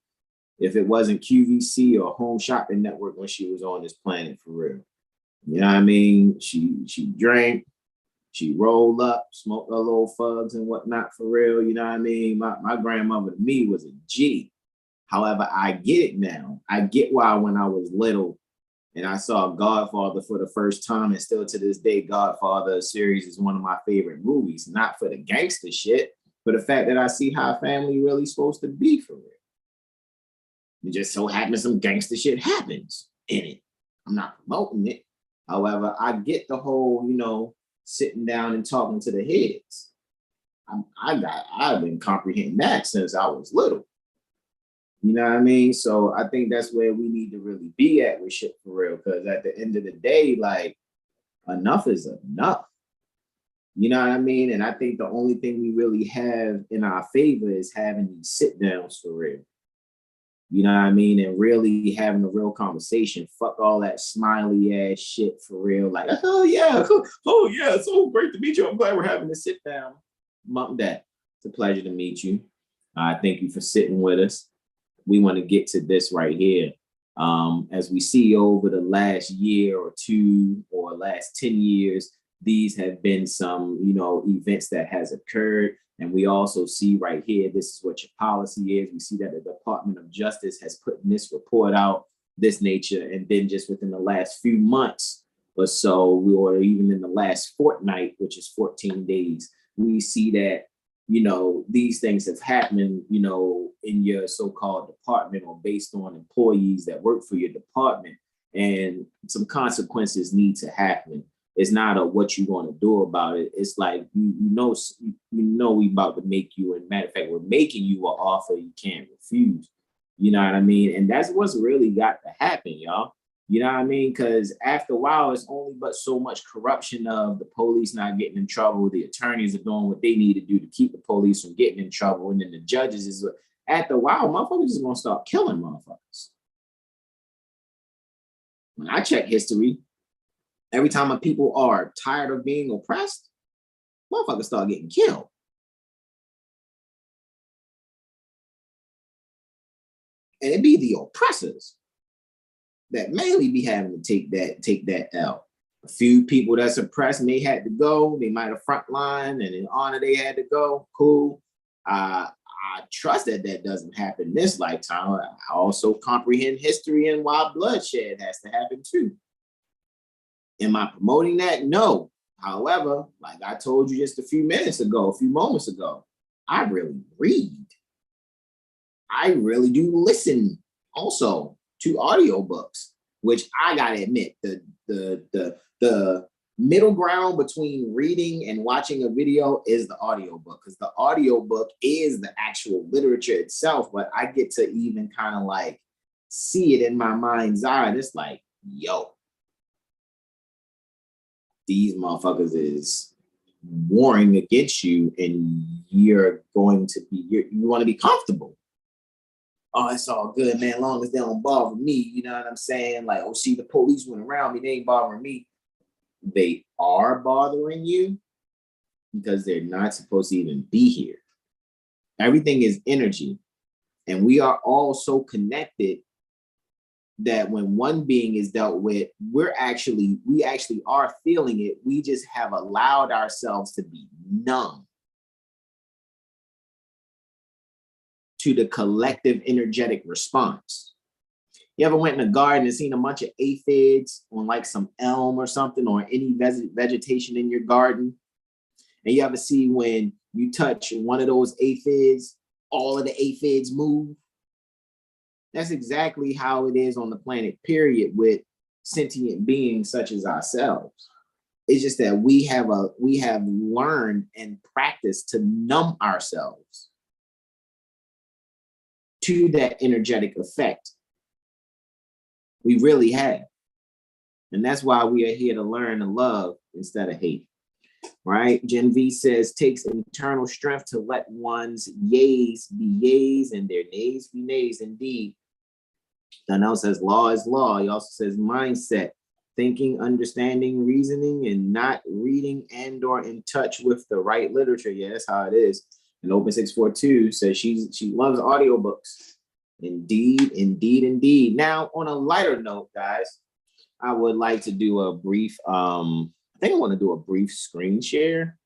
If it wasn't QVC or Home Shopping Network when she was on this planet, for real. You know what I mean? She drank, she rolled up, smoked her little fugs and whatnot, for real. You know what I mean? My grandmother to me was a G. However, I get it now. I get why when I was little and I saw Godfather for the first time, and still to this day, Godfather series is one of my favorite movies, not for the gangster shit, but the fact that I see how a family really supposed to be, for real. It just so happens some gangster shit happens in it. I'm not promoting it. However, I get the whole, sitting down and talking to the heads. I've been comprehending that since I was little. You know what I mean? So I think that's where we need to really be at with shit, for real. Because at the end of the day, like, enough is enough. You know what I mean? And I think the only thing we really have in our favor is having these sit downs, for real. You know what I mean? And really having a real conversation. Fuck all that smiley ass shit, for real. Like, oh yeah, so great to meet you. I'm glad we're having a sit down. Mom, Dad, it's a pleasure to meet you. Thank you for sitting with us. We want to get to this right here. As we see over the last year or two or last 10 years, these have been some, events that has occurred. And we also see right here, this is what your policy is. We see that the Department of Justice has put this report out, this nature. And then just within the last few months or so, or even in the last fortnight, which is 14 days, we see that, these things have happened, in your so-called department or based on employees that work for your department. And some consequences need to happen. It's not a what you want to do about it. It's like, we about to make you, and matter of fact, we're making you an offer you can't refuse. You know what I mean? And that's what's really got to happen, y'all. You know what I mean? Because after a while, it's only but so much corruption of the police not getting in trouble. The attorneys are doing what they need to do to keep the police from getting in trouble. And then the judges is, after a while, motherfuckers is going to start killing motherfuckers. When I check history, every time my people are tired of being oppressed, motherfuckers start getting killed. And it be the oppressors that mainly be having to take that L. A few people that's oppressed may had to go. They might have frontline, and in honor they had to go. Cool. I trust that doesn't happen this lifetime. I also comprehend history and why bloodshed has to happen too. Am I promoting that? No. However, like I told you just a few moments ago, I really read. I really do listen also to audiobooks, which I gotta admit, the middle ground between reading and watching a video is the audiobook, because the audiobook is the actual literature itself, but I get to even kind of like see it in my mind's eye. It's like, yo, these motherfuckers is warring against you, and you want to be comfortable. Oh, it's all good, man, long as they don't bother me. You know what I'm saying? Like, oh, see, the police went around me, they ain't bothering me. They are bothering you because they're not supposed to even be here. Everything is energy. And we are all so connected that when one being is dealt with, we actually are feeling it. We just have allowed ourselves to be numb to the collective energetic response. You ever went in a garden and seen a bunch of aphids on like some elm or something, or any vegetation in your garden? And you ever see when you touch one of those aphids, all of the aphids move? That's exactly how it is on the planet, period, with sentient beings such as ourselves. It's just that we have learned and practiced to numb ourselves to that energetic effect. We really have. And that's why we are here to learn and love instead of hate. Right? Gen V says, takes internal strength to let one's yays be yays and their nays be nays. Indeed. Donnell says, law is law. He also says, mindset, thinking, understanding, reasoning, and not reading and or in touch with the right literature. Yeah, that's how it is. And Open 642 says she loves audiobooks. Indeed, indeed, indeed. Now, on a lighter note, guys, I would like to do a brief, I think I want to do a brief screen share,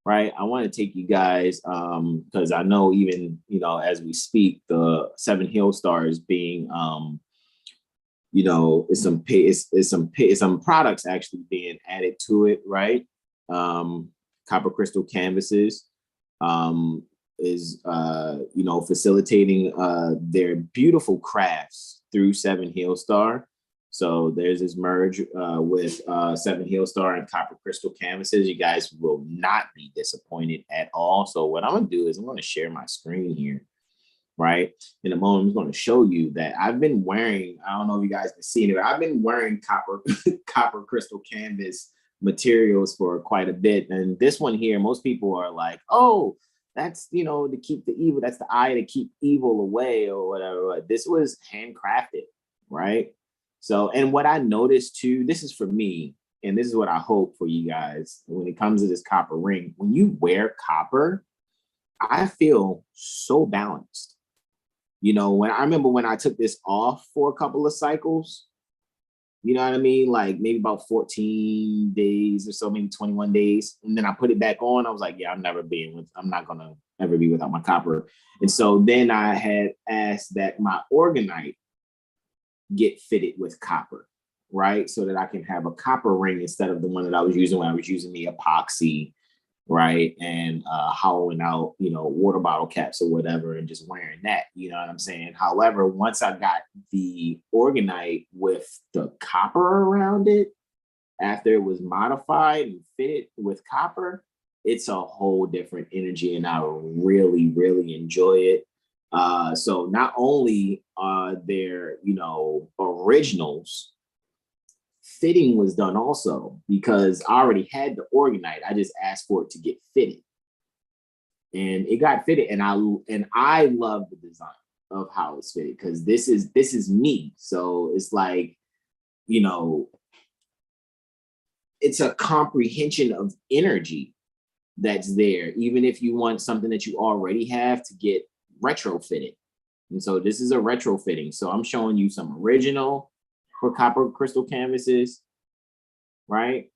right? I want to take you guys, because I know even, you know, as we speak, the 7 Hill Stars being, you know, it's some products actually being added to it, right? Copper crystal canvases is, you know, facilitating their beautiful crafts through 7 Hill Star. So there's this merge with 7 Hill Star and Copper Crystal Canvases. You guys will not be disappointed at all. So what I'm going to do is I'm going to share my screen here, right? In a moment, I'm going to show you that I've been wearing, I don't know if you guys can see it, but I've been wearing Copper Crystal Canvas materials for quite a bit. And this one here, most people are like, oh, that's, you know, to keep the evil, that's the eye to keep evil away or whatever. This was handcrafted, right? So, and what I noticed too, this is for me, and this is what I hope for you guys when it comes to this copper ring. When you wear copper, I feel so balanced. You know, when I remember when I took this off for a couple of cycles, you know what I mean? Like maybe about 14 days or so, maybe 21 days. And then I put it back on. I was like, yeah, I'm not going to ever be without my copper. And so then I had asked that my orgonite get fitted with copper, right? So that I can have a copper ring instead of the one that I was using when I was using the epoxy, right? And hollowing out, you know, water bottle caps or whatever and just wearing that, you know what I'm saying? However, once I got the orgonite with the copper around it, after it was modified and fitted with copper, it's a whole different energy and I really, really enjoy it. So not only are there, you know, originals, fitting was done also because I already had the orgonite. I just asked for it to get fitted, and it got fitted. And I love the design of how it's fitted because this is me. So it's like, you know, it's a comprehension of energy that's there, even if you want something that you already have to get retrofitted. And so this is a retrofitting. So I'm showing you some original for copper crystal canvases, right?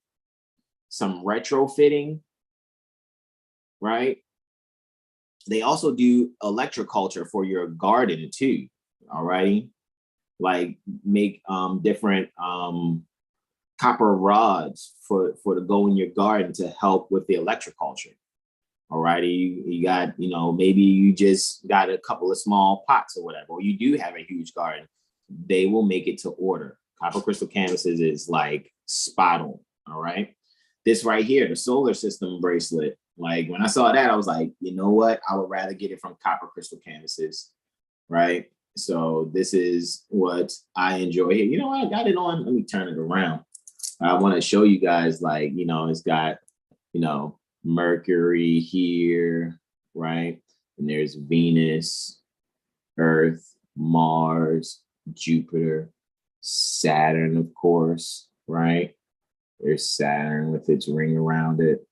Some retrofitting, right? They also do electroculture for your garden too, all righty? Like make different copper rods for to go in your garden to help with the electroculture. Alrighty, you got, you know, maybe you just got a couple of small pots or whatever, or you do have a huge garden. They will make it to order. Copper crystal canvases is like spot on. All right. This right here, the solar system bracelet. Like when I saw that, I was like, you know what? I would rather get it from Copper crystal canvases. Right. So this is what I enjoy here. You know what? I got it on. Let me turn it around. I want to show you guys, like, you know, it's got, you know, Mercury here, right? And there's Venus, Earth, Mars, Jupiter, Saturn, of course, right? There's Saturn with its ring around it,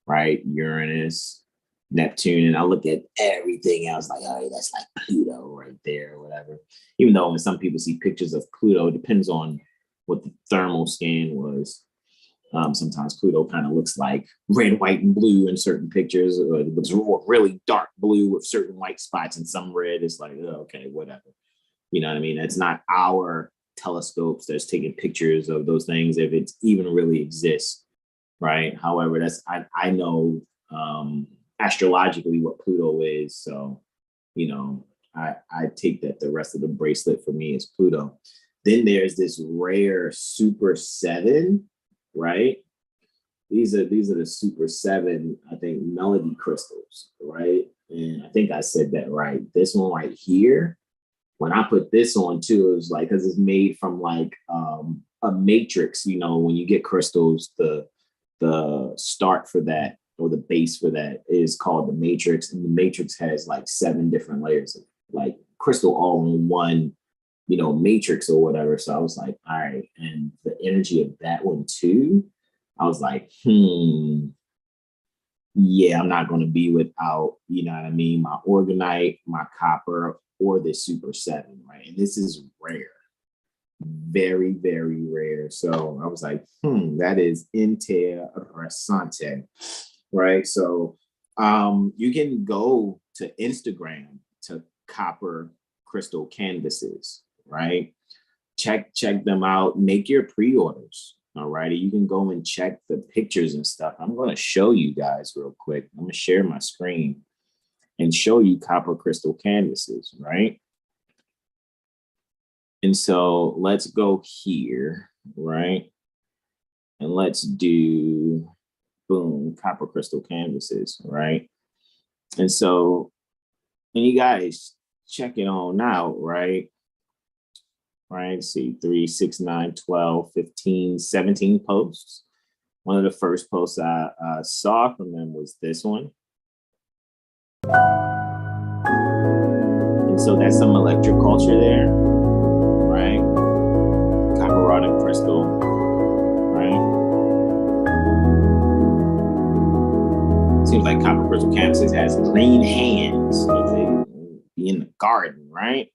right? Uranus, Neptune, and I look at everything. I was like, oh, that's like Pluto right there, or whatever. Even though when some people see pictures of Pluto, it depends on what the thermal scan was. Sometimes Pluto kind of looks like red, white, and blue in certain pictures. It looks really dark blue with certain white spots and some red. It's like, oh, okay, whatever. You know what I mean? It's not our telescopes that's taking pictures of those things if it even really exists, right? However, I know astrologically what Pluto is. So, you know, I take that the rest of the bracelet for me is Pluto. Then there's this rare Super 7, right? These are the Super 7, I think, melody crystals, right? And I think I said that right. This one right here, when I put this on too, it was like, because it's made from like a matrix, you know, when you get crystals, the start for that or the base for that is called the matrix. And the matrix has like 7 different layers of like crystal all in one, you know, matrix or whatever. So I was like, all right. And the energy of that one too, I was like, yeah, I'm not going to be without, you know what I mean, my organite, my copper, or the Super 7, right? And this is rare, very, very rare. So I was like, that is interessante, right? So you can go to Instagram to copper crystal canvases, right? Check them out, make your pre-orders. All righty, you can go and check the pictures and stuff. I'm going to show you guys real quick. I'm going to share my screen and show you copper crystal canvases, right? And so let's go here, right? And let's do, boom, copper crystal canvases, right? And so, and you guys check it on out, right? Right, see 3, 6, 9, 12, 15, 17 posts. One of the first posts I saw from them was this one. And so that's some electric culture there, right? Copper rod and crystal, right? Seems like copper crystal canvases has green hands. They be in the garden, right?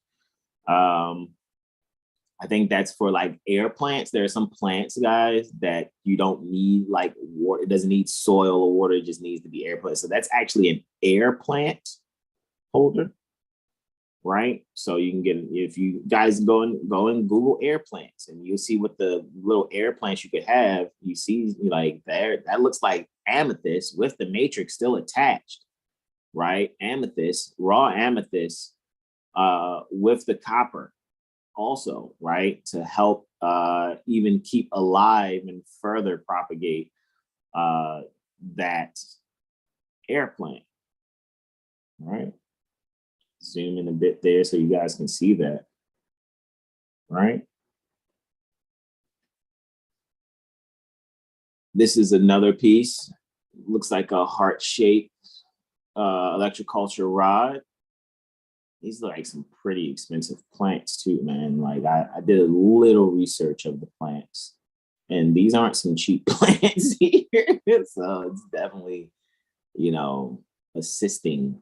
I think that's for like air plants. There are some plants, guys, that you don't need like water. It doesn't need soil or water. It just needs to be air plant. So that's actually an air plant holder, right? So you can get, if you guys go and Google air plants and you'll see what the little air plants you could have. You see like there, that looks like amethyst with the matrix still attached, right? Amethyst, raw amethyst with the copper. Also, right, to help even keep alive and further propagate that air plant, right? Zoom in a bit there so you guys can see that, right? This is another piece. Looks like a heart-shaped electroculture rod. These are like some pretty expensive plants too, man. Like I did a little research of the plants and these aren't some cheap plants here. So it's definitely, you know, assisting,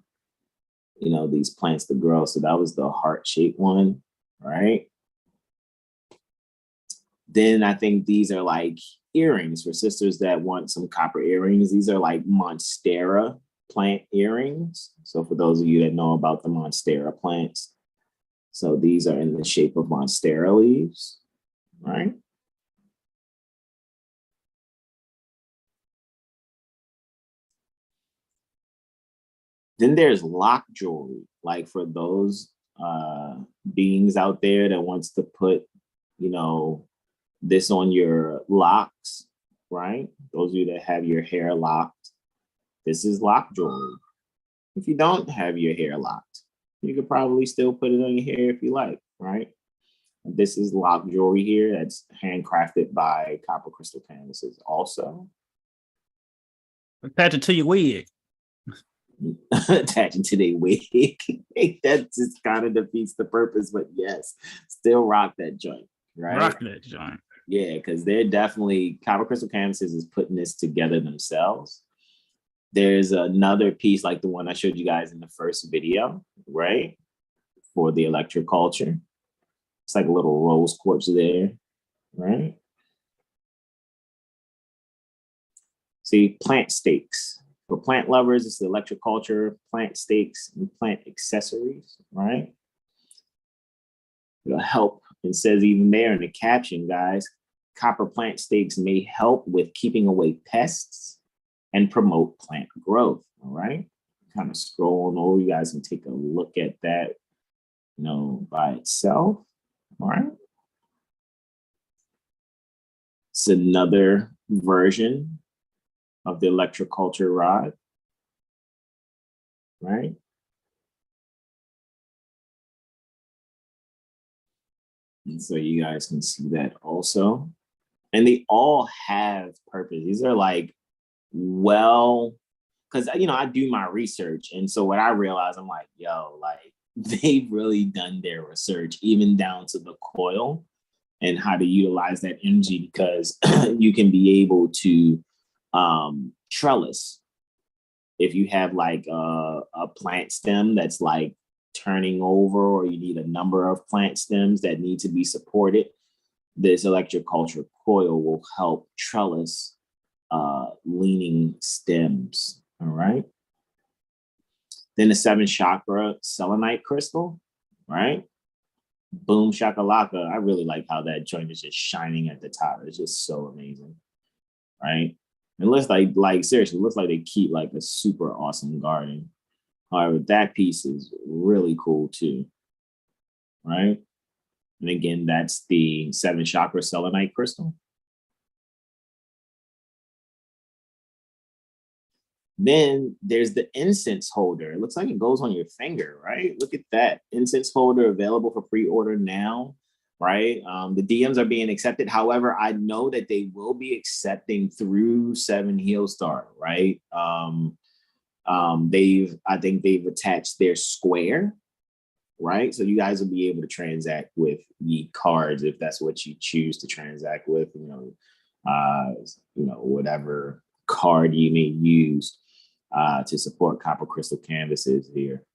you know, these plants to grow. So that was the heart-shaped one, right? Then I think these are like earrings for sisters that want some copper earrings. These are like Monstera plant earrings. So for those of you that know about the Monstera plants, so these are in the shape of Monstera leaves, right? Then there's lock jewelry, like for those beings out there that wants to put, you know, this on your locks, right? Those of you that have your hair locked, this is lock jewelry. If you don't have your hair locked, you could probably still put it on your hair if you like, right? This is lock jewelry here that's handcrafted by copper crystal canvases also. Attach it to your wig. Attaching to their wig. That just kind of defeats the purpose, but yes, still rock that joint, right? Rock that joint. Yeah, because they're definitely, copper crystal canvases is putting this together themselves. There's another piece like the one I showed you guys in the first video, right? For the electric culture. It's like a little rose quartz there, right? See, plant stakes. For plant lovers, it's the electric culture, plant stakes, and plant accessories, right? It'll help. It says even there in the caption, guys, copper plant stakes may help with keeping away pests and promote plant growth, all right? Kind of scroll on over, you guys can take a look at that by itself. All right. It's another version of the electroculture rod, right? And so you guys can see that also. And they all have purpose. These are like, well, because, I do my research. And so what I realize, I'm like, yo, like they've really done their research, even down to the coil and how to utilize that energy, because you can be able to trellis. If you have like a plant stem that's like turning over, or you need a number of plant stems that need to be supported, this electroculture coil will help trellis leaning stems. All right. Then the 7 chakra selenite crystal, right? Boom shakalaka. I really like how that joint is just shining at the top. It's just so amazing, right? It looks like seriously, it looks like they keep like a super awesome garden. However, that piece is really cool too, right? And again, that's the 7 chakra selenite crystal. Then there's the incense holder. It looks like it goes on your finger, right? Look at that. Incense holder available for pre-order now, right? The DMs are being accepted. However, I know that they will be accepting through 7 Heelstar, right? I think they've attached their square, right? So you guys will be able to transact with the cards if that's what you choose to transact with, whatever card you may use to support Copper Crystal Canvases here,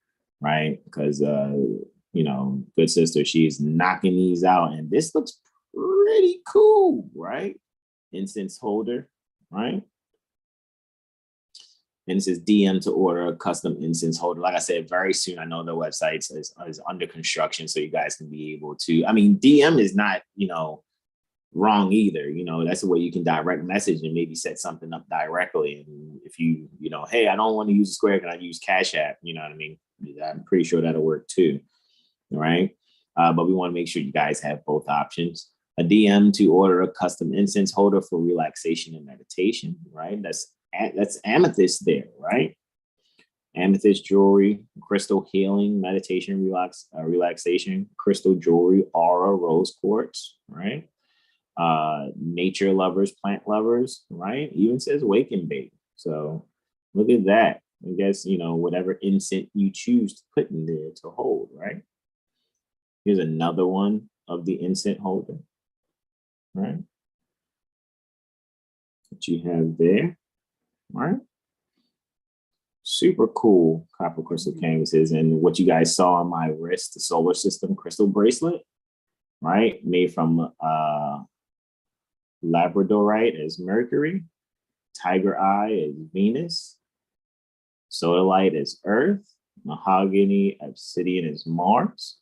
right? Because, good sister, she's knocking these out, and this looks pretty cool, right? Incense holder, right? And it says DM to order a custom incense holder. Like I said, very soon, I know the website is under construction, so you guys can be able to, DM is not, wrong either. That's the way you can direct message and maybe set something up directly. And if you, hey, I don't want to use a Square, can I use CashApp? You know what I mean? I'm pretty sure that'll work too, right? But we want to make sure you guys have both options. A DM to order a custom incense holder for relaxation and meditation, right? That's amethyst there, right? Amethyst jewelry, crystal healing, meditation, relaxation, crystal jewelry, aura, rose quartz, right? Nature lovers, plant lovers, right? Even says wake and bake. So look at that. I guess, whatever incense you choose to put in there to hold, right? Here's another one of the incense holder, right? That you have there, right? Super cool copper crystal canvases. And what you guys saw on my wrist, the solar system crystal bracelet, right? Made from labradorite as Mercury, tiger eye as Venus, sodalite as Earth, mahogany obsidian as Mars,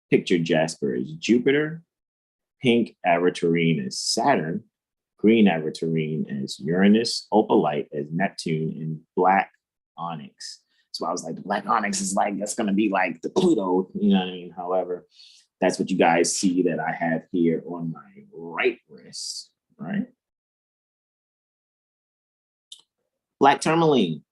picture jasper as Jupiter, pink aventurine as Saturn, green aventurine as Uranus, opalite as Neptune, and black onyx. So I was like, the black onyx is like, that's going to be like the Pluto, you know what I mean? However, that's what you guys see that I have here on my right wrist, right? Black tourmaline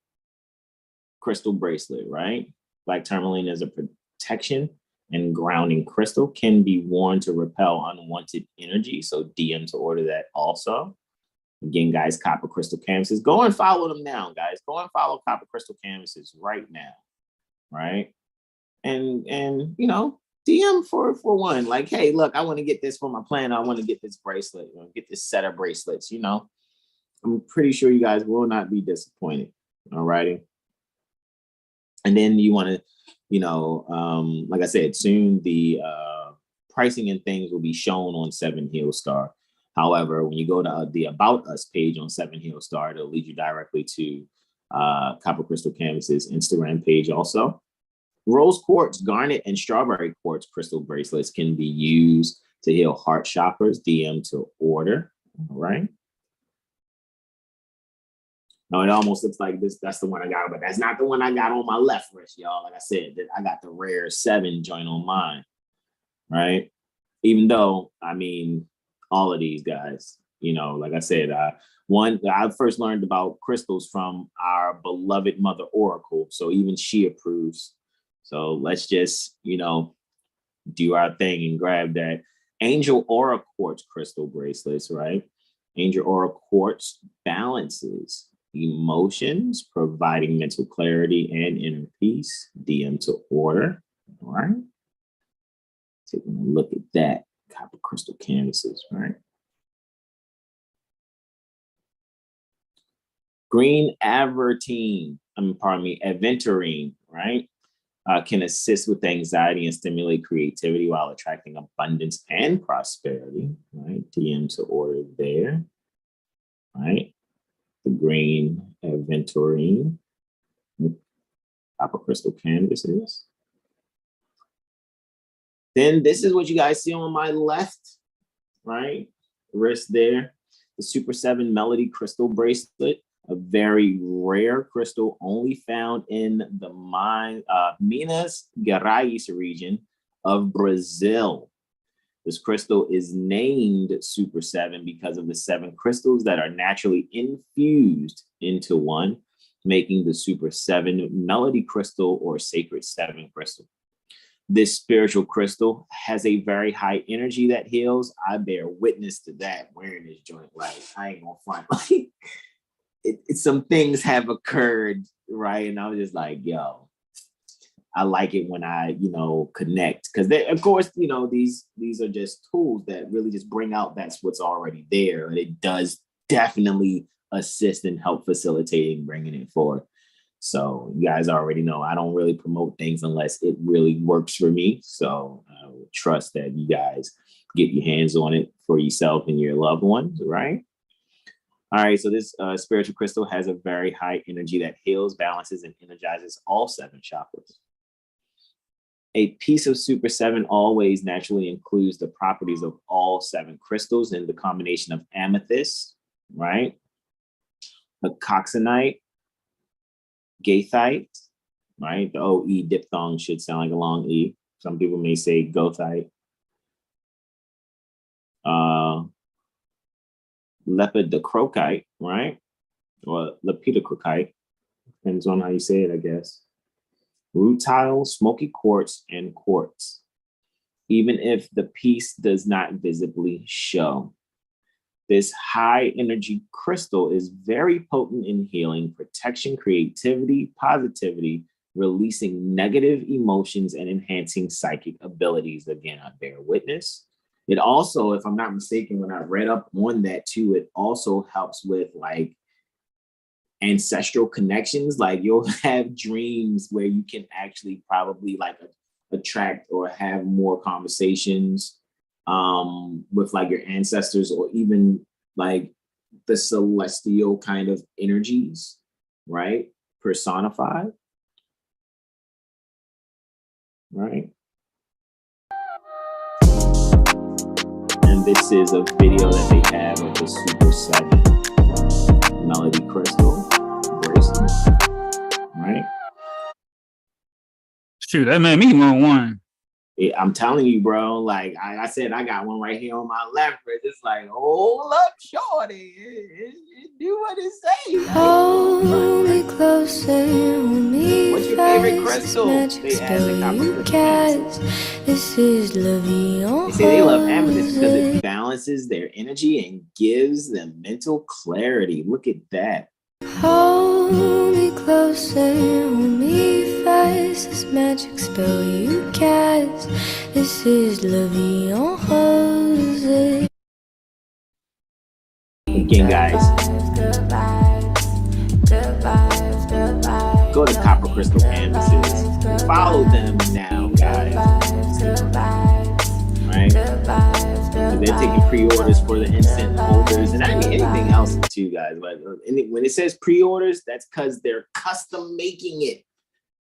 crystal bracelet, right? Black tourmaline is a protection and grounding crystal, can be worn to repel unwanted energy. So DM to order that also. Again, guys, Copper Crystal Canvases. Go and follow them now, guys. Go and follow Copper Crystal Canvases right now, right? And DM for one. Like, hey, look, I want to get this for my plan. I want to get this bracelet, get this set of bracelets, I'm pretty sure you guys will not be disappointed. All righty. And then you want to, like I said, soon the pricing and things will be shown on 7 Heelstar. However, when you go to the About Us page on 7 Heelstar, it'll lead you directly to Copper Crystal Canvas's Instagram page also. Rose quartz, garnet, and strawberry quartz crystal bracelets can be used to heal heart chakras. DM to order, all right? No, it almost looks like this. That's the one I got, but that's not the one I got on my left wrist, y'all. Like I said, I got the rare 7 joint on mine, right? Even though, I mean, all of these guys, you know, like I said, I first learned about crystals from our beloved Mother Oracle. So even she approves. So let's just, you know, do our thing and grab that Angel Aura Quartz crystal bracelets, right? Angel Aura Quartz balances emotions, providing mental clarity and inner peace. DM to order. All right. Taking a look at that. Copper crystal canvases, right? Green aventurine, right? Can assist with anxiety and stimulate creativity while attracting abundance and prosperity, right? DM to order there, right? The green aventurine, copper crystal canvases. Then this is what you guys see on my left, right? Wrist there, the Super 7 Melody crystal bracelet, a very rare crystal only found in the Minas Gerais region of Brazil. This crystal is named Super 7 because of the 7 crystals that are naturally infused into one, making the Super 7 Melody crystal or Sacred 7 crystal. This spiritual crystal has a very high energy that heals. I bear witness to that wearing this joint. Like, I ain't gonna front. Like, some things have occurred, right? And I was just like, yo, I like it when I, you know, connect. Because of course, you know, these are just tools that really just bring out that's what's already there. And it does definitely assist and help facilitating bringing it forward. So you guys already know I don't really promote things unless it really works for me. So I would trust that you guys get your hands on it for yourself and your loved ones, right? All right, so this spiritual crystal has a very high energy that heals, balances, and energizes all 7 chakras. A piece of Super 7 always naturally includes the properties of all 7 crystals in the combination of amethyst, right? The coxonite, gaethite, right? The O-E diphthong should sound like a long E. Some people may say goethite. Lepidocrocite, right? Or lepidocrocite, depends on how you say it, I guess. Rutile, smoky quartz, and quartz, even if the piece does not visibly show. This high energy crystal is very potent in healing, protection, creativity, positivity, releasing negative emotions, and enhancing psychic abilities. Again, I bear witness. It also, if I'm not mistaken, when I read up on that too, it also helps with like ancestral connections. Like you'll have dreams where you can actually probably like attract or have more conversations with like your ancestors or even like the celestial kind of energies, right? Personified, right? And this is a video that they have of the Super 7 Melody crystal bracelet, right? Shoot, that made me want one. I'm telling you, bro, like I said, I got one right here on my left wrist. It's like, hold up, shorty. It do what it say. Hold me closer, hold me. What's your favorite crystal? They ask the copper. This is La Vie en They say they love amethyst because it balances their energy and gives them mental clarity. Look at that. Hold me closer, hold me fast. This magic spell you cast. This is La Vie en Rose. Again, guys, go to Copper Crystal Canvases. Follow them now, guys. Right? They're taking pre-orders for the instant holders and I mean anything else too, guys. But when it says pre-orders, that's because they're custom making it,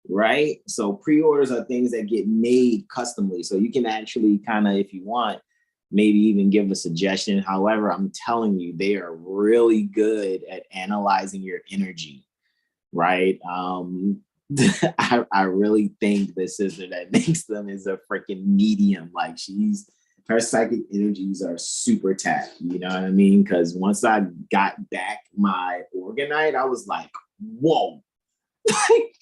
right? So pre-orders are things that get made customly. So you can actually kind of, if you want, maybe even give a suggestion. However, I'm telling you, they are really good at analyzing your energy, right? I really think the sister that makes them is a freaking medium. Like her psychic energies are super tapped. You know what I mean? Because once I got back my orgonite, I was like, whoa.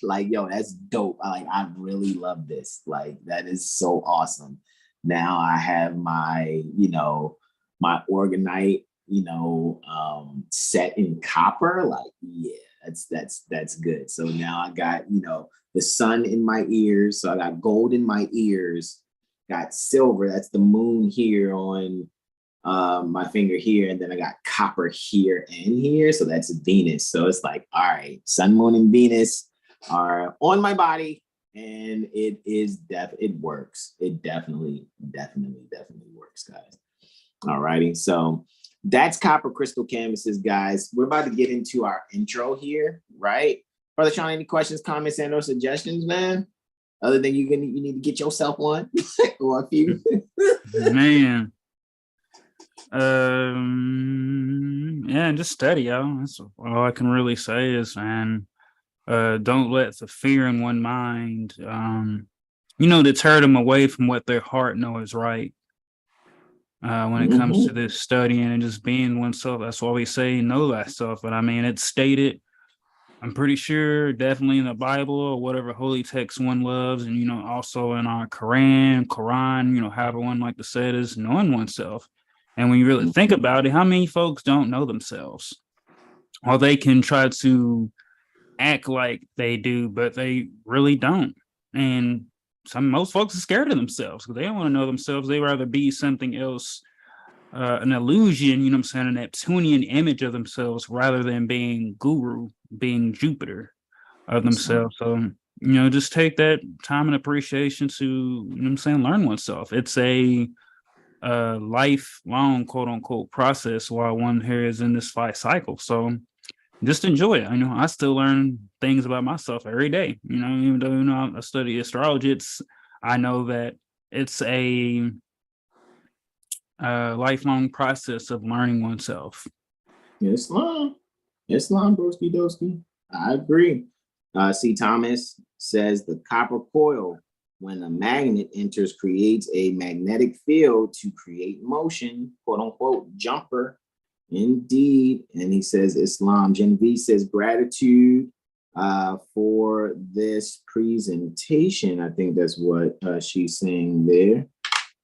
Like, yo, that's dope. I really love this. Like, that is so awesome. Now I have my, my orgonite, set in copper. Like, yeah, that's good. So now I got, the sun in my ears. So I got gold in my ears, got silver. That's the moon here on my finger here, and then I got copper here and here, so that's Venus. So it's like, all right, sun, moon, and Venus are on my body, and it works. It definitely works, guys. All righty, so that's copper crystal canvases, guys. We're about to get into our intro here, right? Brother Sean, any questions, comments, and or suggestions, man? Other than you need to get yourself one or a few. Man. Yeah, just study, yo. That's all I can really say is, man, don't let the fear in one mind, deter them away from what their heart knows is right. When it comes to this studying and just being oneself, that's why we say know thyself. But I mean, it's stated, I'm pretty sure, definitely in the Bible or whatever holy text one loves, and also in our Quran, however one like to say it, is knowing oneself. And when you really think about it, how many folks don't know themselves? Or they can try to act like they do, but they really don't. And most folks are scared of themselves because they don't want to know themselves. They rather be something else, an illusion, a Neptunian image of themselves, rather than being guru, being Jupiter of themselves. So, just take that time and appreciation to, learn oneself. It's a lifelong, quote unquote, process while one here is in this fight cycle. So just enjoy it. I still learn things about myself every day. Even though I study astrology, I know that it's a lifelong process of learning oneself. Islam, broski doski. I agree. C. Thomas says the copper coil, when a magnet enters, creates a magnetic field to create motion, quote unquote, jumper. Indeed. And he says Islam. Genevieve says gratitude for this presentation. I think that's what she's saying there,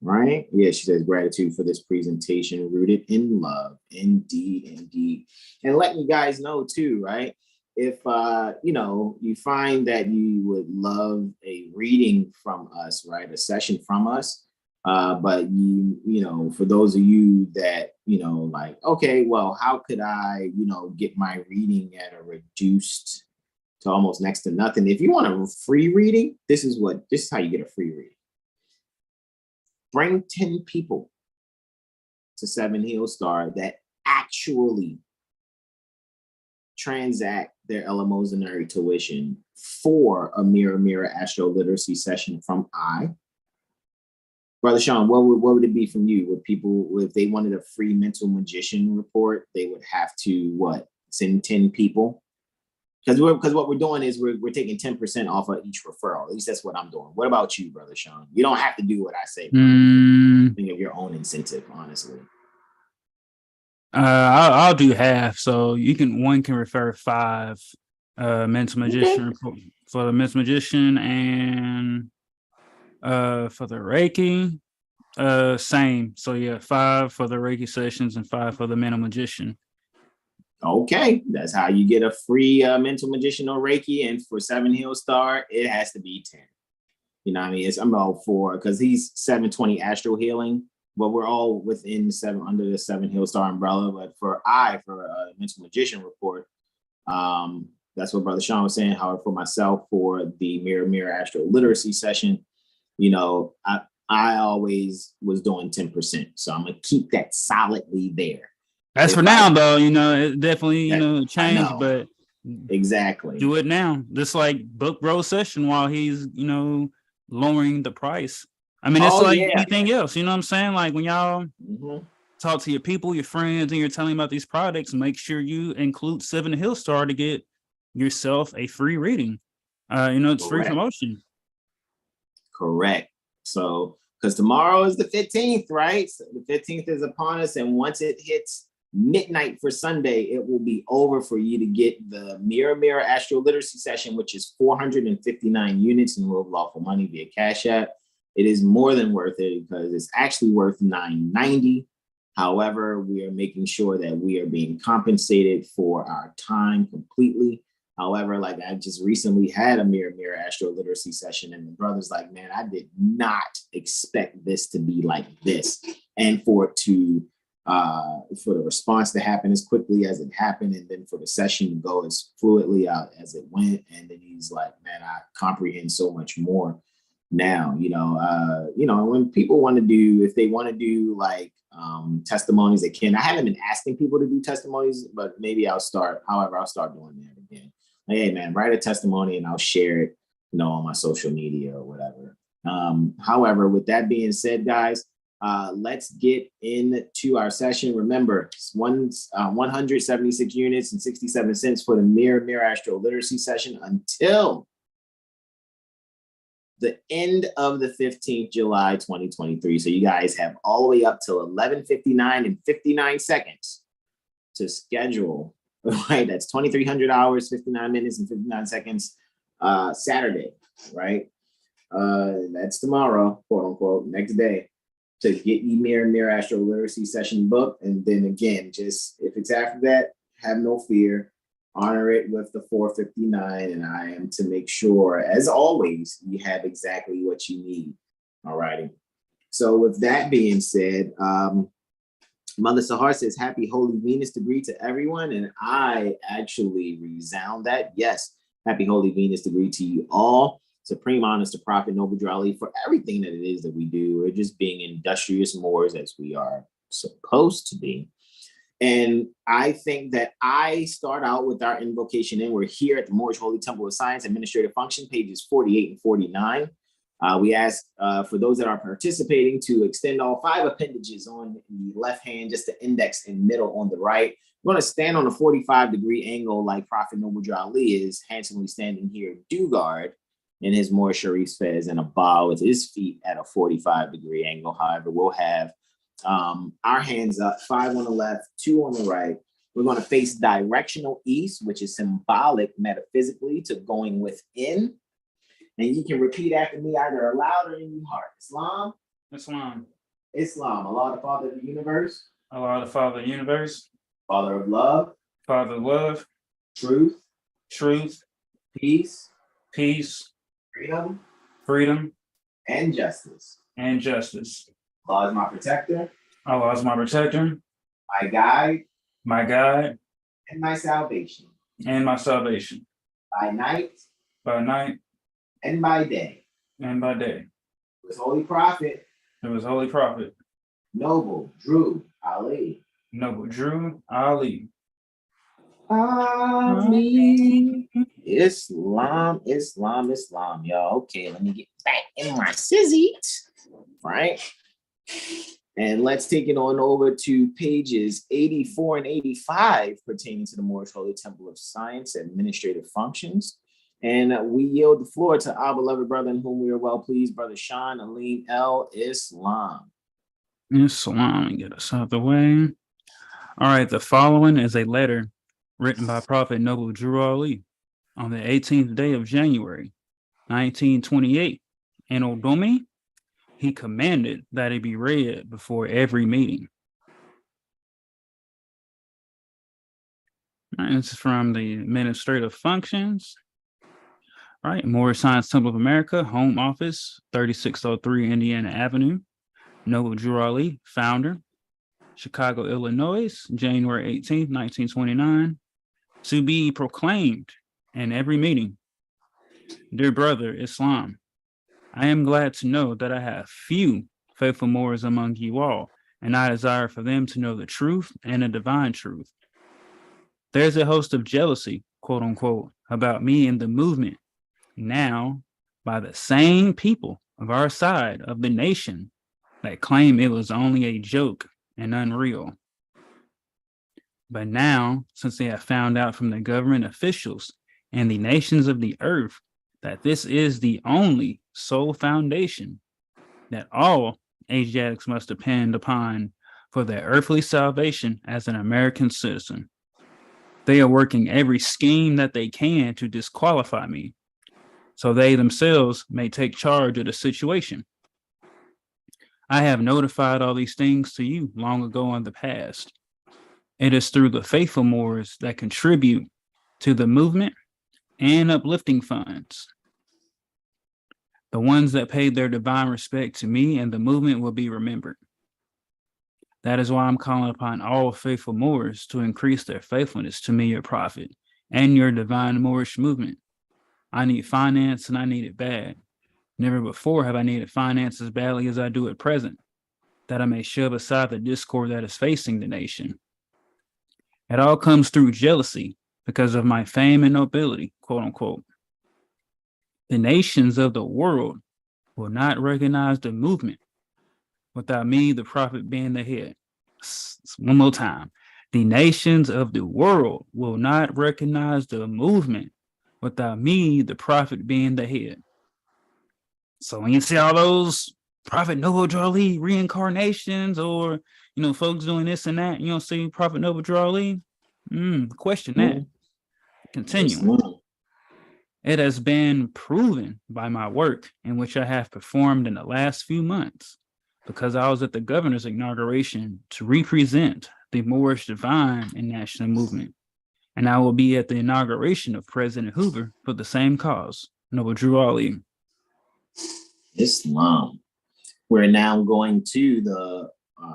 right? Yeah, she says gratitude for this presentation rooted in love. Indeed. And let you guys know too, right? If you find that you would love a reading from us, right, a session from us, but for those of you that like, okay, well, how could I get my reading at a reduced to almost next to nothing? If you want a free reading, this is how you get a free reading. Bring 10 people to Seven Hill Star that actually transact their eleemosynary tuition for a mirror astro literacy session from Brother Sean, what would it be from you? Would people, if they wanted a free mental magician report, they would have to send 10 people? Because what we're doing is we're taking 10% off of each referral. At least that's what I'm doing. What about you, Brother Sean? You don't have to do what I say. Think of your own incentive, honestly. I'll do half. So one can refer 5 mental magician for the mental magician, and for the Reiki, same. So yeah, 5 for the Reiki sessions and 5 for the mental magician. Okay, that's how you get a free mental magician or Reiki. And for Seven Hill Star, it has to be 10. You know what I mean? I'm all for, because he's 720 astral healing, but we're all within under the Seven Hill Star umbrella. But for a mental magician report, that's what Brother Sean was saying. However, for myself, for the mirror astral literacy session, I always was doing 10%. So I'm gonna keep that solidly there. That's for now, though. It definitely changed, but exactly, do it now. Just like book bro session while he's lowering the price. I mean, it's like yeah. anything else. You know what I'm saying? Like when y'all talk to your people, your friends, and you're telling about these products, make sure you include 7 Hill Star to get yourself a free reading. It's free promotion. Correct. So, because tomorrow is the 15th, right? So the 15th is upon us. And once it hits midnight for Sunday, it will be over for you to get the Mirror Astro Literacy session, which is 459 units in lieu of lawful money via Cash App. It is more than worth it because it's actually worth $9.90. However, we are making sure that we are being compensated for our time completely. However, like I just recently had a Mirror Astro Literacy session, and the brother's like, man, I did not expect this to be like this. And for it to, for the response to happen as quickly as it happened, and then for the session to go as fluidly out as it went. And then he's like, man, I comprehend so much more now, when people want to do, if they want to do like testimonies, they can. I haven't been asking people to do testimonies, but maybe I'll start doing that again. Like, hey man, write a testimony and I'll share it, on my social media or whatever. However, with that being said, guys, let's get into our session. Remember, 176 units and 67 cents for the Mirror Astro Literacy session until the end of the 15th July 2023. So you guys have all the way up till 11:59 and 59 seconds to schedule. Right, that's 2,300 hours, 59 minutes, and 59 seconds. Saturday, right? That's tomorrow, quote unquote, next day, to get your Mirror Astro Literacy session booked. And then again, just if it's after that, have no fear. Honor it with the 459, and I am to make sure, as always, you have exactly what you need. All righty. So with that being said, Mother Sahar says, happy Holy Venus degree to everyone. And I actually resound that. Yes, happy Holy Venus degree to you all. Supreme honors to Prophet Noble Drew Ali for everything that it is that we do. We're just being industrious Moors as we are supposed to be. And I think that I start out with our invocation, and we're here at the Moorish Holy Temple of Science Administrative Function, pages 48 and 49. We ask for those that are participating to extend all 5 appendages on the left hand, just the index and middle on the right. We're going to stand on a 45-degree angle like Prophet Noble Drew Ali is handsomely standing here, Dugard, in his Moorish Sharif fez, and a bow with his feet at a 45-degree angle. However, we'll have our hands up, 5 on the left, 2 on the right. We're going to face directional east, which is symbolic metaphysically to going within. And you can repeat after me either aloud or in your heart. Islam. Allah, the Father of the universe. Allah, the Father of the universe. Father of love. Father of love. Truth. Peace. Freedom. And justice. Allah is my protector. Allah is my protector. My guide. And my salvation. By night. And by day. It was Holy Prophet. Noble Drew Ali. Ameen. Islam, y'all. Okay, let me get back in my sizzy. Right? And let's take it on over to pages 84 and 85 pertaining to the Moorish Holy Temple of Science Administrative Functions. And we yield the floor to our beloved brother in whom we are well pleased, Brother Sean Alim El Islam. Get us out of the way. All right, the following is a letter written by Prophet Noble Drew Ali on the 18th day of January, 1928. In Odomi, he commanded that it be read before every meeting. All right, this is from the Administrative Functions. All right, Moorish Science Temple of America, Home Office, 3603 Indiana Avenue. Noble Drew Ali, founder. Chicago, Illinois, January 18th, 1929. To be proclaimed in every meeting. Dear brother, Islam, I am glad to know that I have few faithful Moors among you all, and I desire for them to know the truth and the divine truth. There's a host of jealousy, quote unquote, about me in the movement now by the same people of our side of the nation that claim it was only a joke and unreal. But now, since they have found out from the government officials and the nations of the earth that this is the only sole foundation that all Asiatics must depend upon for their earthly salvation as an American citizen, they are working every scheme that they can to disqualify me, so they themselves may take charge of the situation. I have notified all these things to you long ago in the past. It is through the faithful Moors that contribute to the movement and uplifting funds. The ones that paid their divine respect to me and the movement will be remembered. That is why I'm calling upon all faithful Moors to increase their faithfulness to me, your prophet, and your divine Moorish movement. I need finance and I need it bad. Never before have I needed finance as badly as I do at present, that I may shove aside the discord that is facing the nation. It all comes through jealousy because of my fame and nobility, quote unquote. The nations of the world will not recognize the movement without me, the prophet, being the head. One more time. The nations of the world will not recognize the movement without me, the prophet, being the head. So when you see all those Prophet Noble Drawlee reincarnations, or folks doing this and that, you don't see Prophet Noble Drawlee, question that. Continuing. It has been proven by my work in which I have performed in the last few months, because I was at the governor's inauguration to represent the Moorish divine and national movement. And I will be at the inauguration of President Hoover for the same cause, Noble Drawlee. Islam. We're now going to the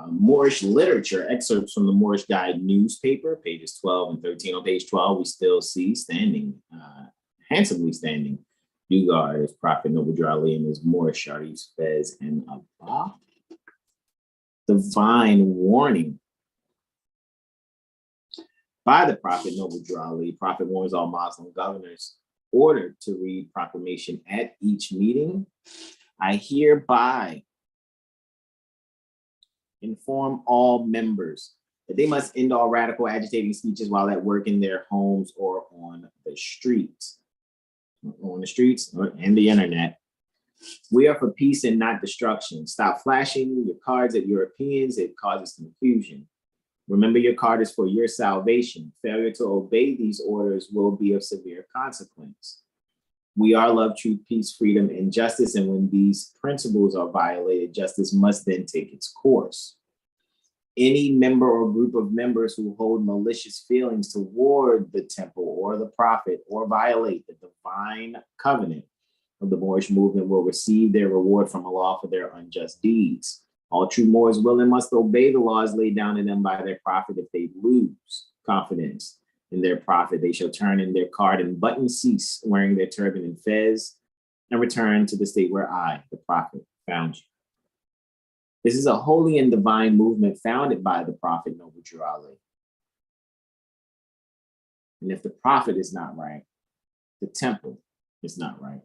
Moorish literature, excerpts from the Moorish Guide newspaper, pages 12 and 13. On page 12, we still see standing, handsomely standing, Dugar as Prophet Noble Drawlee and his Moorish Sharif Fez and Abba. Divine warning. By the Prophet Noble Drawlee, Prophet warns all Muslim governors ordered to read proclamation at each meeting. I hereby inform all members that they must end all radical agitating speeches while at work in their homes or on the streets. And the internet. We are for peace and not destruction. Stop flashing your cards at Europeans. It causes confusion. Remember, your card is for your salvation. Failure to obey these orders will be of severe consequence. We are love, truth, peace, freedom, and justice. And when these principles are violated, justice must then take its course. Any member or group of members who hold malicious feelings toward the temple or the prophet or violate the divine covenant of the Moorish movement will receive their reward from Allah for their unjust deeds. All true Moors will and must obey the laws laid down in them by their prophet. If they lose confidence in their prophet, they shall turn in their card and button, cease wearing their turban and fez, and return to the state where I, the prophet, found you. This is a holy and divine movement founded by the Prophet Noble Drawlee. And if the prophet is not right, the temple is not right.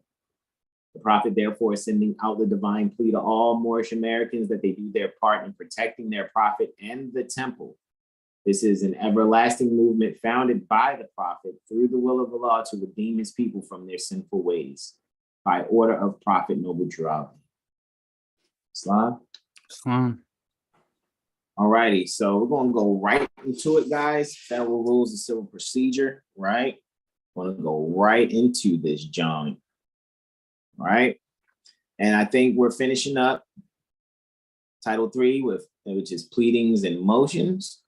The prophet therefore is sending out the divine plea to all Moorish Americans that they do their part in protecting their prophet and the temple. This is an everlasting movement founded by the prophet through the will of Allah to redeem his people from their sinful ways by order of Prophet Noble Drawlee. Islam? Islam. All righty, so we're going to go right into it, guys. Federal Rules of Civil Procedure, right? We're going to go right into this, John. All right, and I think we're finishing up Title 3 which is pleadings and motions.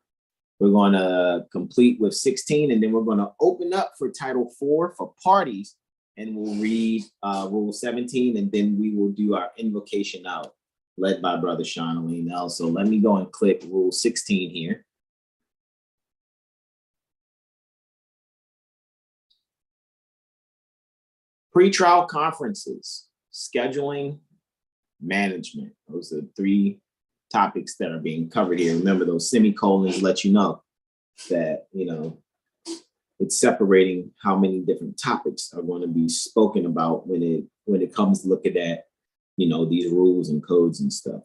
We're going to complete with 16, and then we're going to open up for Title 4 for parties, and we'll read Rule 17, and then we will do our invocation out, led by Brother Sean Aline. So let me go and click Rule 16 here. Pretrial conferences, scheduling, management. Those are the 3 topics that are being covered here. Remember, those semicolons let you know that, it's separating how many different topics are going to be spoken about when it comes to looking at, these rules and codes and stuff.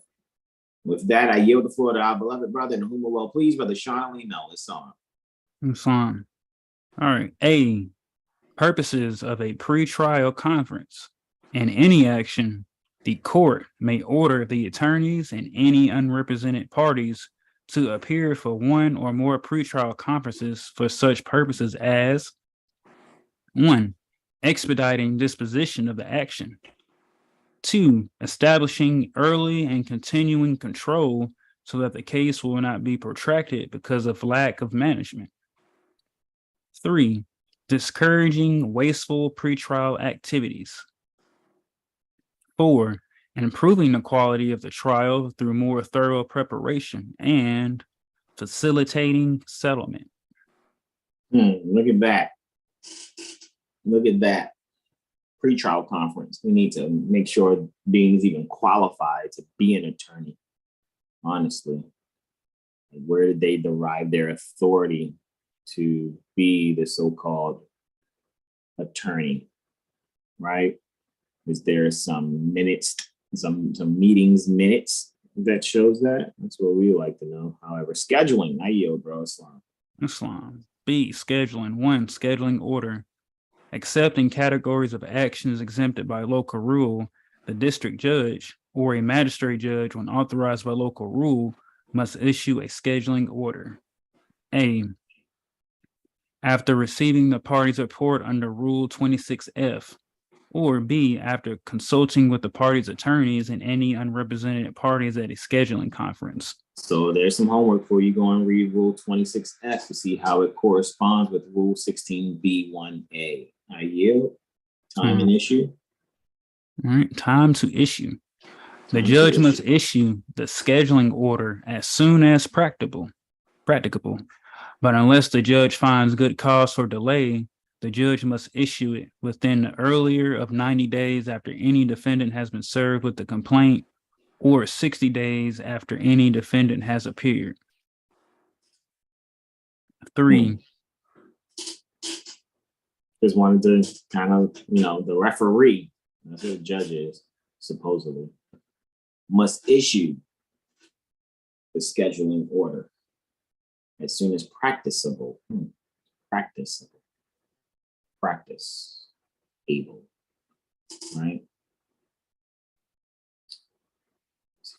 With that, I yield the floor to our beloved brother, in whom we're well pleased, Brother Sean Lee. No, it's on. It's on. All right. A, purposes of a pretrial conference. In any action, the court may order the attorneys and any unrepresented parties to appear for one or more pretrial conferences for such purposes as 1, expediting disposition of the action. 2, establishing early and continuing control so that the case will not be protracted because of lack of management. 3, discouraging wasteful pretrial activities. 4, improving the quality of the trial through more thorough preparation and facilitating settlement. Look at that. Look at that. Pre-trial conference. We need to make sure beings even qualified to be an attorney. Honestly, where did they derive their authority to be the so-called attorney? Right? Is there some minutes, some meetings minutes that shows that? That's what we like to know. However, scheduling. I yield, bro. Islam. B, scheduling. 1, scheduling order. Except in categories of actions exempted by local rule, the district judge or a magistrate judge, when authorized by local rule, must issue a scheduling order. A, after receiving the party's report under Rule 26F, or B, after consulting with the party's attorneys and any unrepresented parties at a scheduling conference. So there's some homework for you. Go and read Rule 26F to see how it corresponds with Rule 16B1A. I yield. Time and issue. All right, time to issue. The judge must issue the scheduling order as soon as practicable. But unless the judge finds good cause for delay, the judge must issue it within the earlier of 90 days after any defendant has been served with the complaint or 60 days after any defendant has appeared. 3. Just wanted to kind of, the referee, that's what the judge is, supposedly, must issue the scheduling order as soon as practicable. Able, right?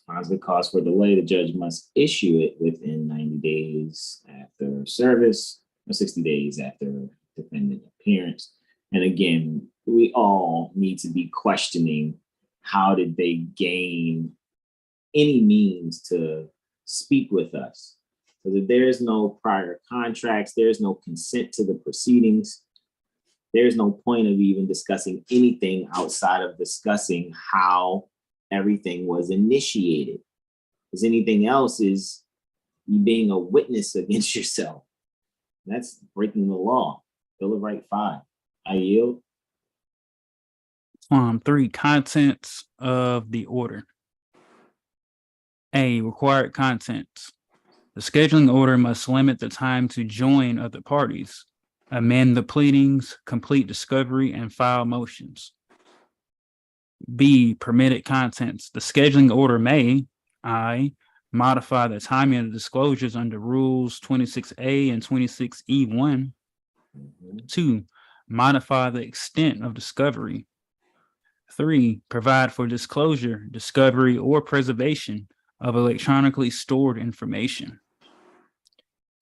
Finds the cause for delay, the judge must issue it within 90 days after service or 60 days after defendant appearance. And again, we all need to be questioning, how did they gain any means to speak with us? Because if there's no prior contracts, there's no consent to the proceedings, there's no point of even discussing anything outside of discussing how everything was initiated. Because anything else is you being a witness against yourself. That's breaking the law. Bill of Right 5. I yield. 3, contents of the order. A, required contents. The scheduling order must limit the time to join other parties, amend the pleadings, complete discovery, and file motions. B, permitted contents. The scheduling order may, I, modify the timing of the disclosures under Rules 26A and 26E1. 2, modify the extent of discovery. 3, provide for disclosure, discovery, or preservation of electronically stored information.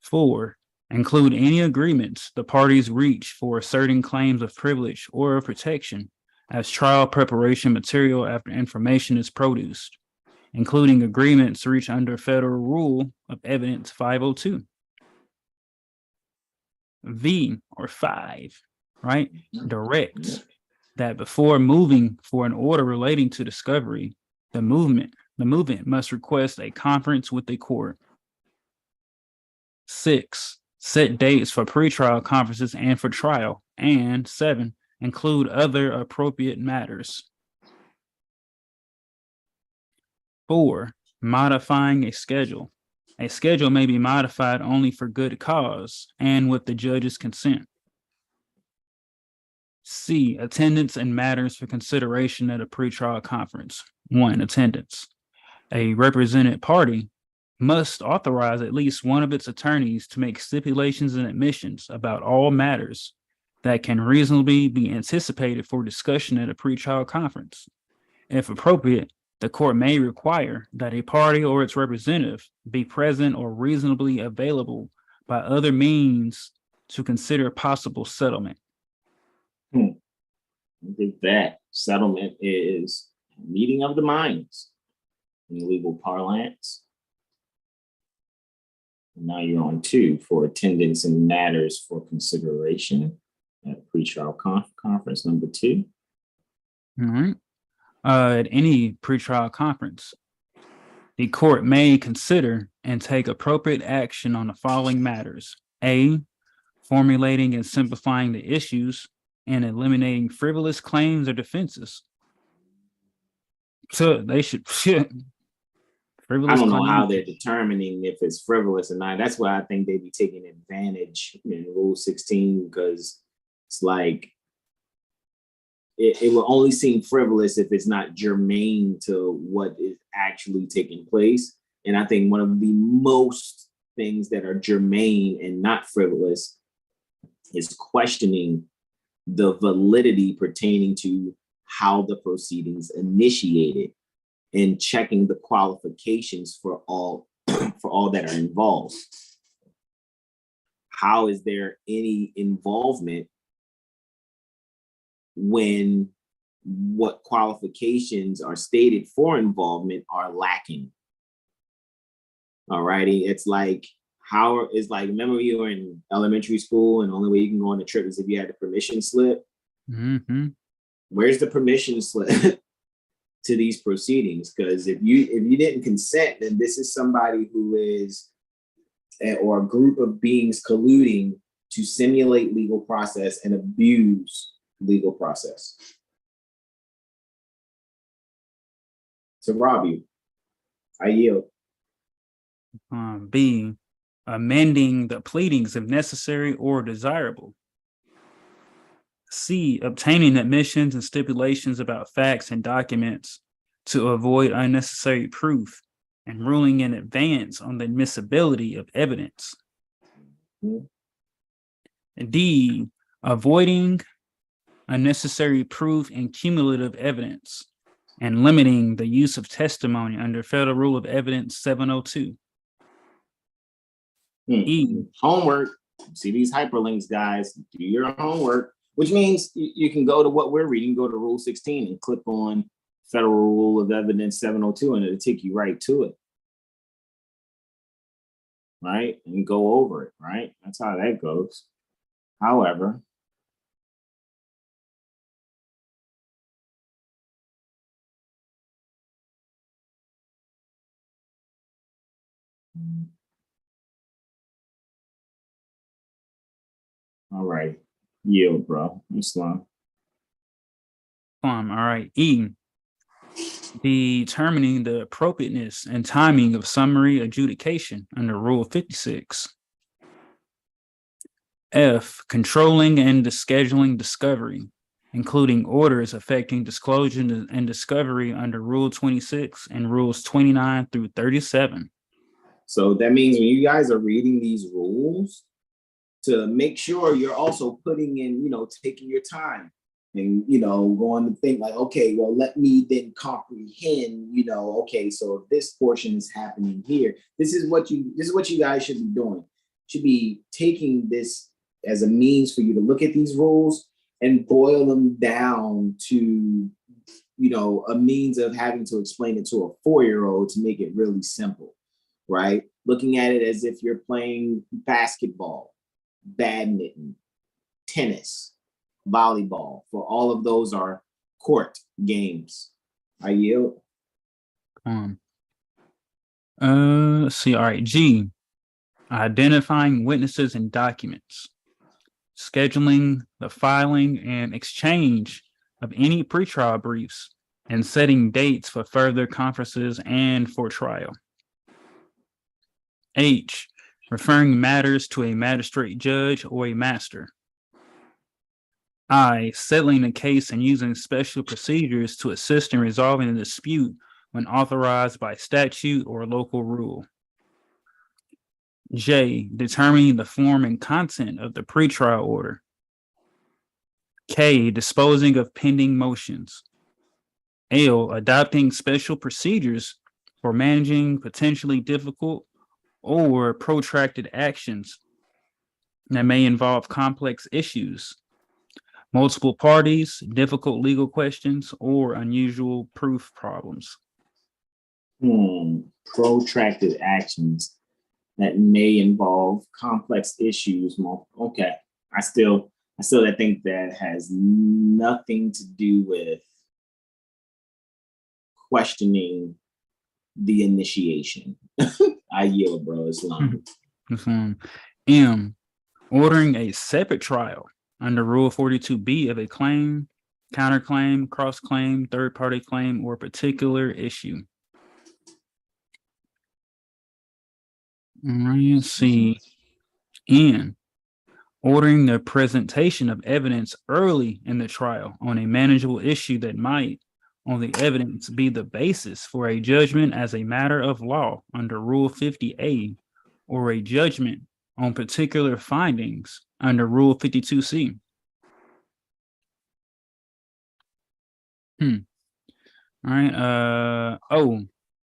4, include any agreements the parties reach for asserting claims of privilege or of protection as trial preparation material after information is produced, including agreements reached under Federal Rule of Evidence 502. V, or 5, right, directs that before moving for an order relating to discovery, the movement must request a conference with the court. 6, set dates for pretrial conferences and for trial. And 7, include other appropriate matters. 4, modifying a schedule. A schedule may be modified only for good cause and with the judge's consent. C, attendance and matters for consideration at a pretrial conference. 1, attendance. A represented party must authorize at least one of its attorneys to make stipulations and admissions about all matters that can reasonably be anticipated for discussion at a pretrial conference. If appropriate, the court may require that a party or its representative be present or reasonably available by other means to consider possible settlement. I think that settlement is a meeting of the minds in legal parlance. And now you're on 2 for attendance and matters for consideration at a pretrial conference, number 2. All right. At any pretrial conference, the court may consider and take appropriate action on the following matters. A, formulating and simplifying the issues and eliminating frivolous claims or defenses. So they should frivolous. I don't know how they're determining if it's frivolous or not. That's why I think they'd be taking advantage in Rule 16, because it's like it will only seem frivolous if it's not germane to what is actually taking place. And I think one of the most things that are germane and not frivolous is questioning the validity pertaining to how the proceedings initiated and checking the qualifications for all that are involved. How is there any involvement when what qualifications are stated for involvement are lacking? All righty, it's like remember you were in elementary school and the only way you can go on a trip is if you had the permission slip. Mm-hmm. Where's the permission slip to these proceedings? Because if you didn't consent, then this is somebody who is, or a group of beings colluding to simulate legal process and abuse legal process to rob you. I yield. B, amending the pleadings if necessary or desirable. C, obtaining admissions and stipulations about facts and documents to avoid unnecessary proof and ruling in advance on the admissibility of evidence. D, avoiding unnecessary proof and cumulative evidence and limiting the use of testimony under Federal Rule of Evidence 702. E, homework. See these hyperlinks, guys. Do your homework, which means you can go to what we're reading, go to Rule 16 and click on Federal Rule of Evidence 702, and it'll take you right to it. Right? And go over it, right? That's how that goes. However, all right. Yield, bro. Islam. All right. E, determining the appropriateness and timing of summary adjudication under Rule 56. F, controlling and scheduling discovery, including orders affecting disclosure and discovery under Rule 26 and Rules 29 through 37. So that means when you guys are reading these rules, to make sure you're also putting in, taking your time and, going to think like, okay, well, let me then comprehend, okay, so if this portion is happening here, this is what you guys should be doing. Should be taking this as a means for you to look at these rules and boil them down to, a means of having to explain it to a 4-year-old to make it really simple, right? Looking at it as if you're playing basketball, badminton, tennis, volleyball. For all of those are court games. I yield. Let's see. All right. G, identifying witnesses and documents, scheduling the filing and exchange of any pretrial briefs, and setting dates for further conferences and for trial. H, referring matters to a magistrate judge or a master. I, settling the case and using special procedures to assist in resolving the dispute when authorized by statute or local rule. J, determining the form and content of the pretrial order. K, disposing of pending motions. L, adopting special procedures for managing potentially difficult or protracted actions that may involve complex issues, multiple parties, difficult legal questions, or unusual proof problems. Protracted actions that may involve complex issues. Okay. I still think that has nothing to do with questioning the initiation. I yield, bro. Islam. M, ordering a separate trial under Rule 42B of a claim, counterclaim, cross-claim, third-party claim, or particular issue. All right, let's see. N, ordering the presentation of evidence early in the trial on a manageable issue that might, on the evidence, be the basis for a judgment as a matter of law under Rule 50A, or a judgment on particular findings under Rule 52C. All right. O,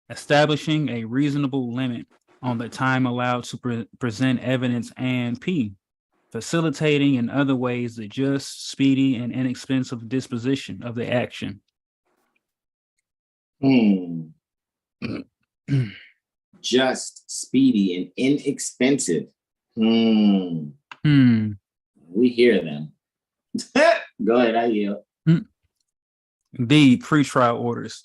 establishing a reasonable limit on the time allowed to present evidence, and P, facilitating in other ways the just, speedy, and inexpensive disposition of the action. Just, speedy, and inexpensive. We hear them. Go ahead, I yield. B, pretrial orders.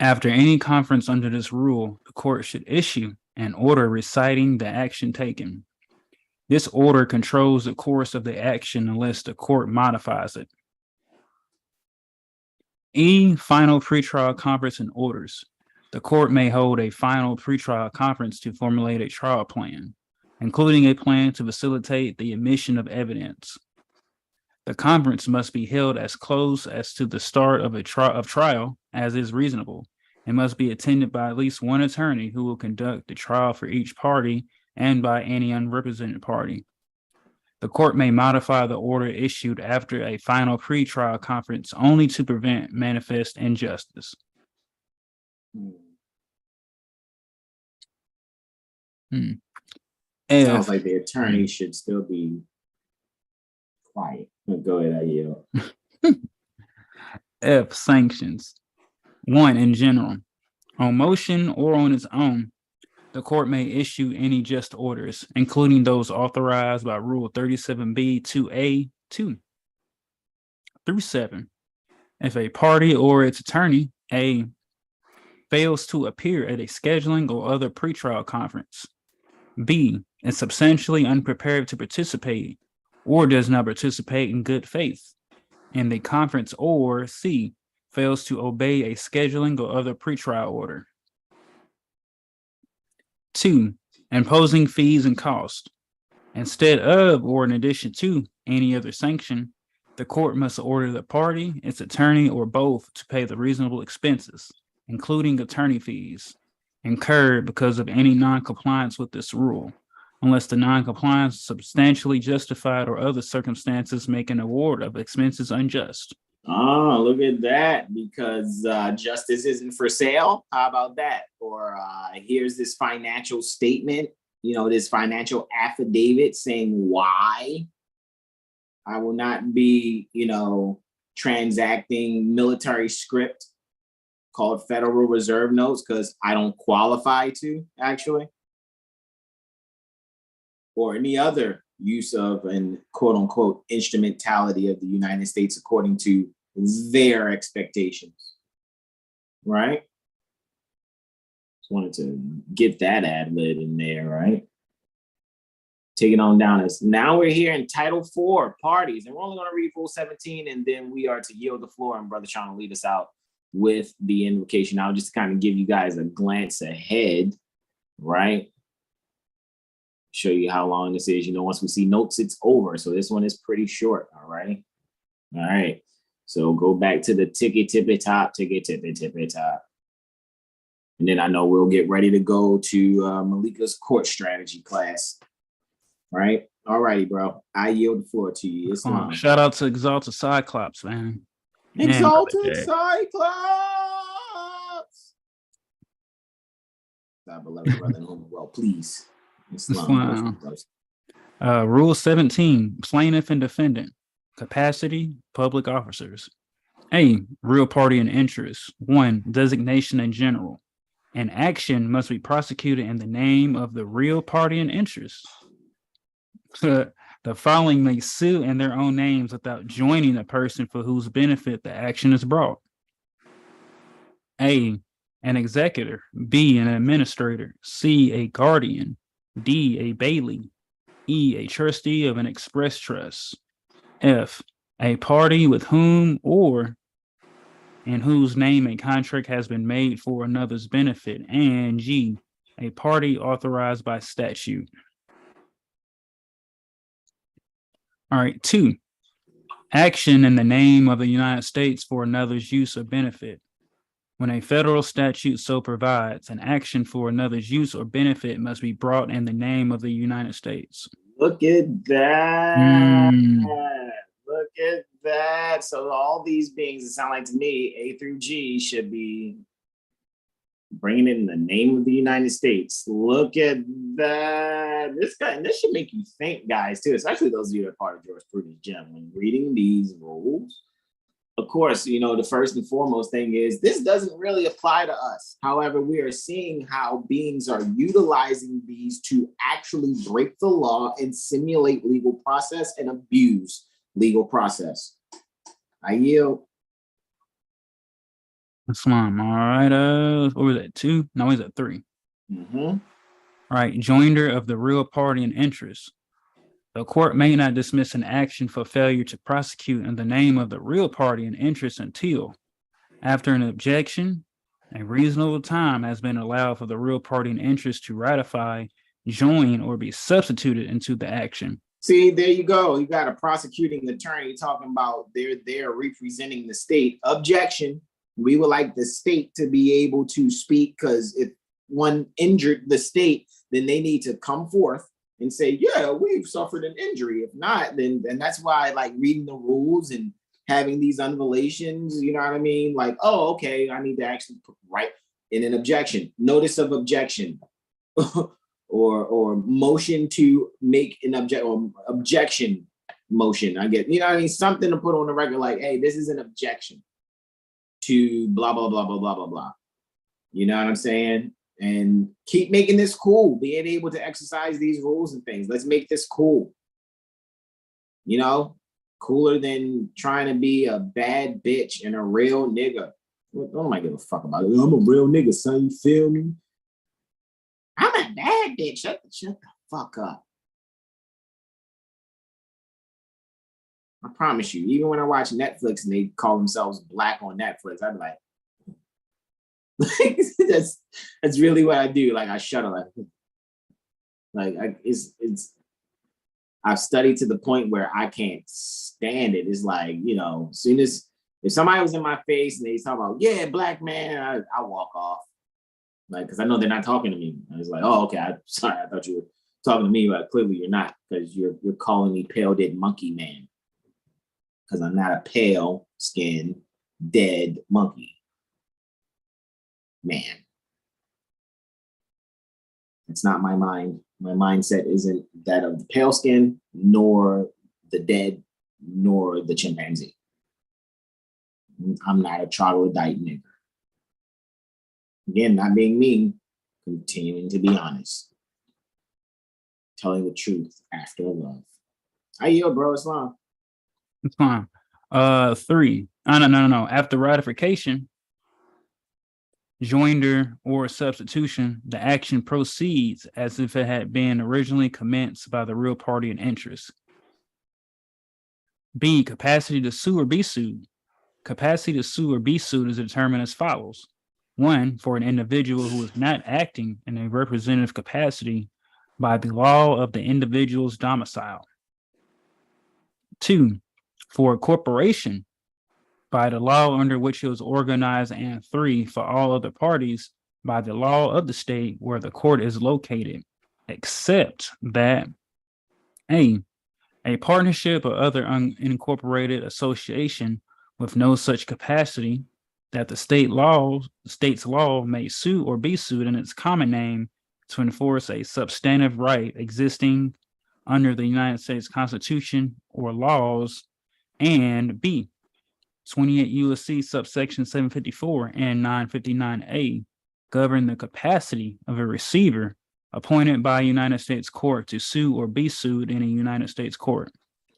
After any conference under this rule, the court should issue an order reciting the action taken. This order controls the course of the action unless the court modifies it. E, final pretrial conference and orders. The court may hold a final pretrial conference to formulate a trial plan, including a plan to facilitate the admission of evidence. The conference must be held as close as to the start of a trial as is reasonable, and must be attended by at least one attorney who will conduct the trial for each party and by any unrepresented party. The court may modify the order issued after a final pretrial conference only to prevent manifest injustice. Sounds like the attorney should still be quiet. Go ahead, I yield. F, sanctions. 1, in general, on motion or on its own, the court may issue any just orders, including those authorized by Rule 37B 2A 2 through 7. If a party or its attorney, A, fails to appear at a scheduling or other pretrial conference, B, is substantially unprepared to participate or does not participate in good faith in the conference, or C, fails to obey a scheduling or other pretrial order. 2, imposing fees and costs. Instead of or in addition to any other sanction, the court must order the party, its attorney, or both to pay the reasonable expenses, including attorney fees, incurred because of any non-compliance with this rule, unless the non-compliance is substantially justified or other circumstances make an award of expenses unjust. Oh, look at that, because justice isn't for sale. How about that? Or here's this financial statement, this financial affidavit saying why I will not be, transacting military script called Federal Reserve notes because I don't qualify to, actually. Or any other use of an quote unquote instrumentality of the United States according to their expectations, right? Just wanted to get that ad lib in there, right? Take it on down. Now we're here in Title 4, parties, and we're only going to read Rule 17, and then we are to yield the floor, and Brother Sean will lead us out with the invocation. I'll just kind of give you guys a glance ahead, right? show you how long this is. Once we see notes, it's over. So this one is pretty short. All right. All right. So go back to the tippy top. And then I know we'll get ready to go to Malika's court strategy class. Right. All righty, bro. I yield the floor to you. Shout out to Exalted Cyclops, man. Exalted Cyclops. God beloved brother in whom well, please. Rule 17, plaintiff and defendant. Capacity, public officers. A, real party and interest. 1, designation in general. An action must be prosecuted in the name of the real party and interest. The following may sue in their own names without joining the person for whose benefit the action is brought. A, an executor. B, an administrator. C, a guardian. D, a bailee. E, a trustee of an express trust. F, a party with whom or in whose name a contract has been made for another's benefit. And G, a party authorized by statute. All right, 2, action in the name of the United States for another's use or benefit. When a federal statute so provides, an action for another's use or benefit must be brought in the name of the United States. Look at that. Look at that. So all these beings, it sound like to me, A through G should be bringing in the name of the United States. Look at that. This should make you think, guys, too, especially those of you that are part of jurisprudence gym. When reading these rules, of course, the first and foremost thing is this doesn't really apply to us. However, we are seeing how beings are utilizing these to actually break the law and simulate legal process and abuse legal process. I yield. Islam. All right. What was that? 2? No, he's at 3. All right. Joinder of the real party and interest. The court may not dismiss an action for failure to prosecute in the name of the real party and interest until, after an objection, a reasonable time has been allowed for the real party and interest to ratify, join, or be substituted into the action. See, there you go. You got a prosecuting attorney talking about they're representing the state. Objection. We would like the state to be able to speak, because if one injured the state, then they need to come forth and say, yeah, we've suffered an injury. If not, then that's why I like reading the rules and having these unvelations, you know what I mean? Like, oh, okay, I need to actually put right in an objection, notice of objection, or motion to make an objection motion. I get, something to put on the record, like, hey, this is an objection to blah, blah, blah, blah, blah, blah, blah. You know what I'm saying? And keep making this cool, being able to exercise these rules and things. Let's make this cool. Cooler than trying to be a bad bitch and a real nigga. I don't give a fuck about it. I'm a real nigga, son. You feel me? I'm a bad bitch. Shut the fuck up. I promise you, even when I watch Netflix and they call themselves black on Netflix, I'm like, that's really what I do. Like I shudder. I've studied to the point where I can't stand it. It's like, as soon as if somebody was in my face and they talk about, yeah, black man, I walk off. Like, because I know they're not talking to me. I was like, oh, okay. Sorry, I thought you were talking to me, but clearly you're not, because you're calling me pale dead monkey man. Because I'm not a pale skinned dead monkey man. It's not my mind. My mindset isn't that of the pale skin, nor the dead, nor the chimpanzee. I'm not a troglodyte nigger. Again, not being mean, continuing to be honest. Telling the truth after love. I yield, bro. Islam. It's fine. 3. No. After ratification, joinder, or substitution, the action proceeds as if it had been originally commenced by the real party in interest. B, capacity to sue or be sued. Capacity to sue or be sued is determined as follows. 1, for an individual who is not acting in a representative capacity, by the law of the individual's domicile. 2, for a corporation, by the law under which it was organized. And 3, for all other parties, by the law of the state where the court is located, except that A, a partnership or other unincorporated association with no such capacity that the state's law may sue or be sued in its common name to enforce a substantive right existing under the United States Constitution or laws, and B, 28 U.S.C. subsection 754 and 959A govern the capacity of a receiver appointed by a United States court to sue or be sued in a United States court.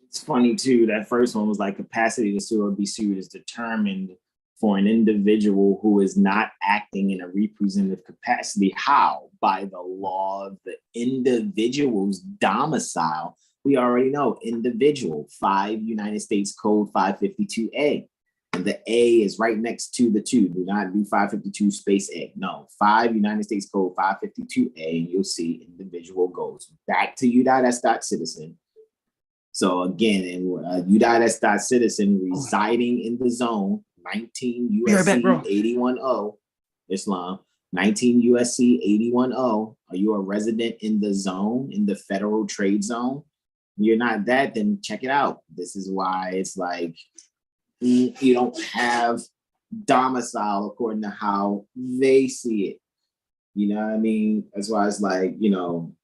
It's funny too, that first one was like capacity to sue or be sued is determined for an individual who is not acting in a representative capacity. How? By the law of the individual's domicile. We already know individual, 5 United States Code 552A. And the A is right next to the 2. Do not do 552 space A. No, 5 United States Code 552A, and you'll see individual goes back to U.S.citizen. So again, U.S.citizen residing in the zone, 19 U.S.C. 810, Islam, 19 U.S.C. 810. Are you a resident in the zone, in the federal trade zone? You're not that, then check it out. This is why it's like, you don't have domicile according to how they see it. You know what I mean? That's why it's like, you know,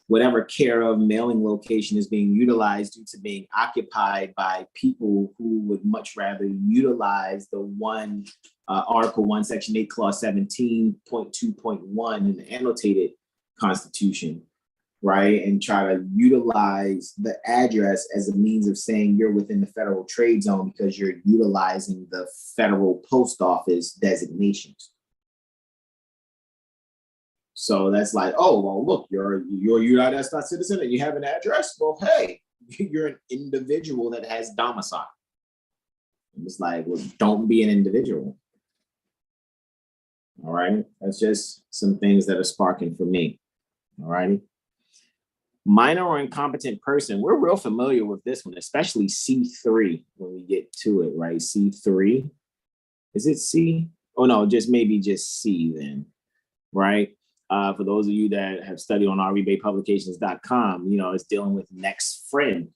whatever care of mailing location is being utilized due to being occupied by people who would much rather utilize the one Article 1, Section 8, Clause 17.2.1 in the annotated Constitution, right? And try to utilize the address as a means of saying you're within the federal trade zone because you're utilizing the federal post office designations. So that's like, oh, well, look, you're a United States citizen and you have an address. Well, hey, you're an individual that has domicile. And it's like, well, don't be an individual. All right. That's just some things that are sparking for me. All righty. Minor or incompetent person. We're real familiar with this one, especially C3 when we get to it, right? C3. Is it C? Oh, no, maybe just C then, right? For those of you that have studied on RICopublications.com, you know, it's dealing with next friend.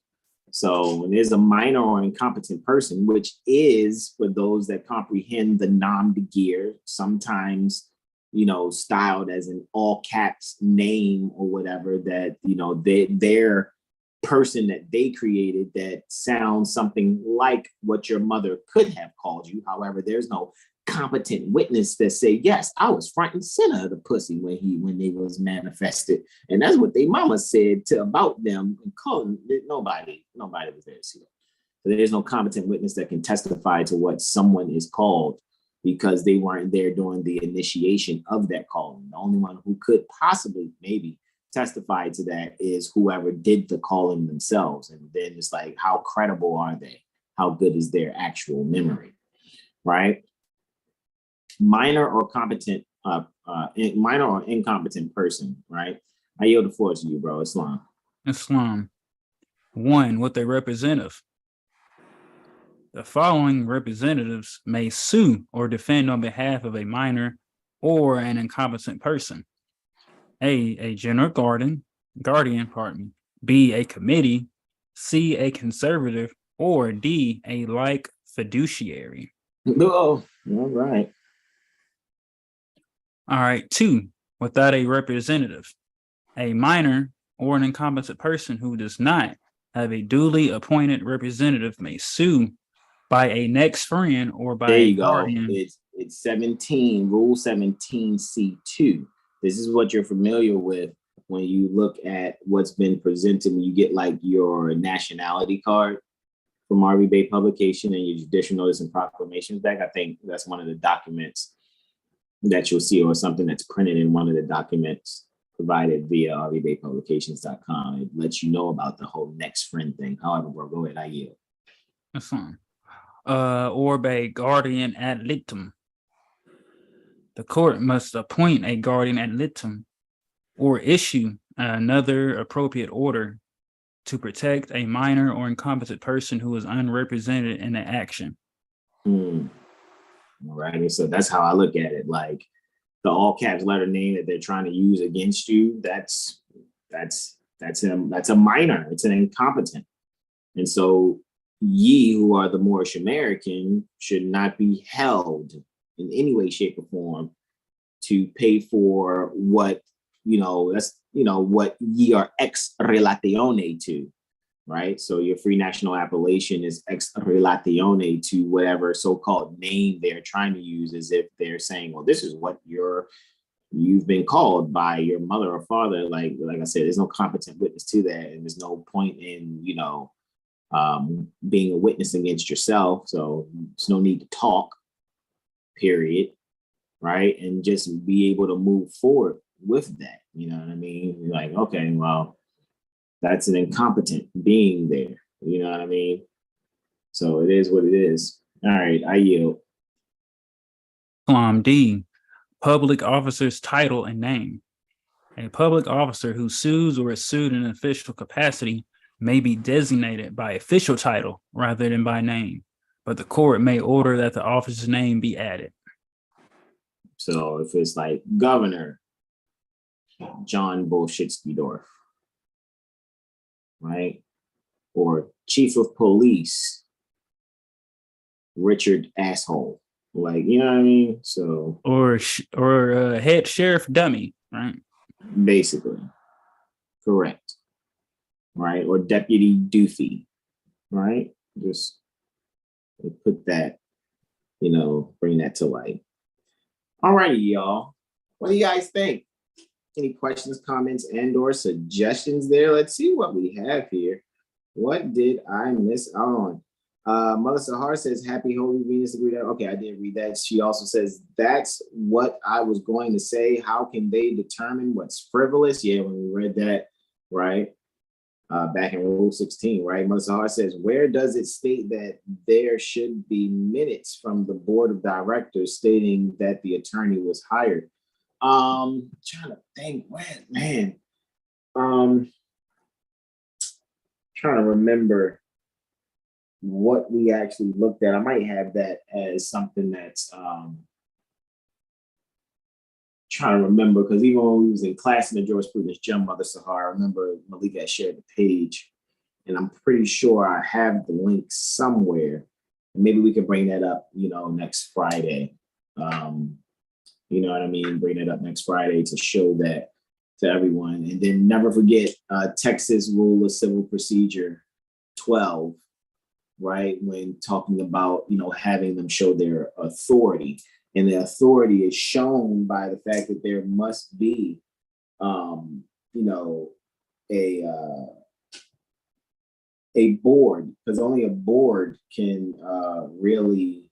So when there's a minor or incompetent person, which is, for those that comprehend the nom de guerre, sometimes, you know, styled as an all caps name or whatever, that, you know, their person that they created that sounds something like what your mother could have called you. However, there's no competent witness that say, yes, I was front and center of the pussy when they was manifested. And that's what they mama said about them and calling it. Nobody was there to see them. So there's no competent witness that can testify to what someone is called because they weren't there during the initiation of that calling. The only one who could possibly maybe testify to that is whoever did the calling themselves. And then it's like, how credible are they? How good is their actual memory, right? Minor or incompetent person, right? I yield the floor to you, bro. Islam. 1, with a representative. The following representatives may sue or defend on behalf of a minor or an incompetent person. A general guardian, B, a committee, C, a conservative, or D, a like fiduciary. Oh, all right. All right, 2, without a representative. A minor or an incompetent person who does not have a duly appointed representative may sue by a next friend or by there you a guardian. Go. It's 17, Rule 17C2. This is what you're familiar with when you look at what's been presented when you get like your nationality card from RB Bay publication and your judicial notice and proclamations back. I think that's one of the documents that you'll see, or something that's printed in one of the documents provided via RBayPublications.com. It lets you know about the whole next friend thing. However, bro, go ahead, I yield. That's fine. Or by guardian ad litem. The court must appoint a guardian ad litem or issue another appropriate order to protect a minor or incompetent person who is unrepresented in the action. All right. And so that's how I look at it. Like the all caps letter name that they're trying to use against you, that's a minor. It's an incompetent. And so ye who are the Moorish American should not be held in any way, shape, or form to pay for what, what ye are ex relatione to, right? So your free national appellation is ex relatione to whatever so-called name they're trying to use, as if they're saying, well, this is what you've been called by your mother or father. Like I said, there's no competent witness to that, and there's no point in, being a witness against yourself. So there's no need to talk, period, right? And just be able to move forward with that. You know what I mean? You're like, okay, well, that's an incompetent being there. You know what I mean? So it is what it is. All right, I yield. D, public officer's title and name. A public officer who sues or is sued in an official capacity may be designated by official title rather than by name, but the court may order that the officer's name be added. So if it's like Governor John Bolshitsky-Dorf, right? Or Chief of Police Richard Asshole, like, you know what I mean? So or head sheriff dummy, right? Basically, correct, right? Or Deputy Doofy, right? Just put that, bring that to light. All righty, y'all. What do you guys think? Any questions, comments, and/or suggestions there? Let's see what we have here. What did I miss out on? Mother Sahar says, happy Holy Venus. Okay, I didn't read that. She also says, that's what I was going to say. How can they determine what's frivolous? Yeah, when we read that, right? Back in Rule 16, right? Mother Sahar says, where does it state that there should be minutes from the board of directors stating that the attorney was hired? Trying to think when, man. Trying to remember what we actually looked at. I might have that as something that's trying to remember, because even when we was in class in the jurisprudence gym, Mother Sahar, I remember Malika had shared the page, and I'm pretty sure I have the link somewhere. Maybe we can bring that up, next Friday. You know what I mean? Bring it up next Friday to show that to everyone. And then never forget Texas Rule of Civil Procedure 12, right? When talking about, having them show their authority. And the authority is shown by the fact that there must be, a board, because only a board can really,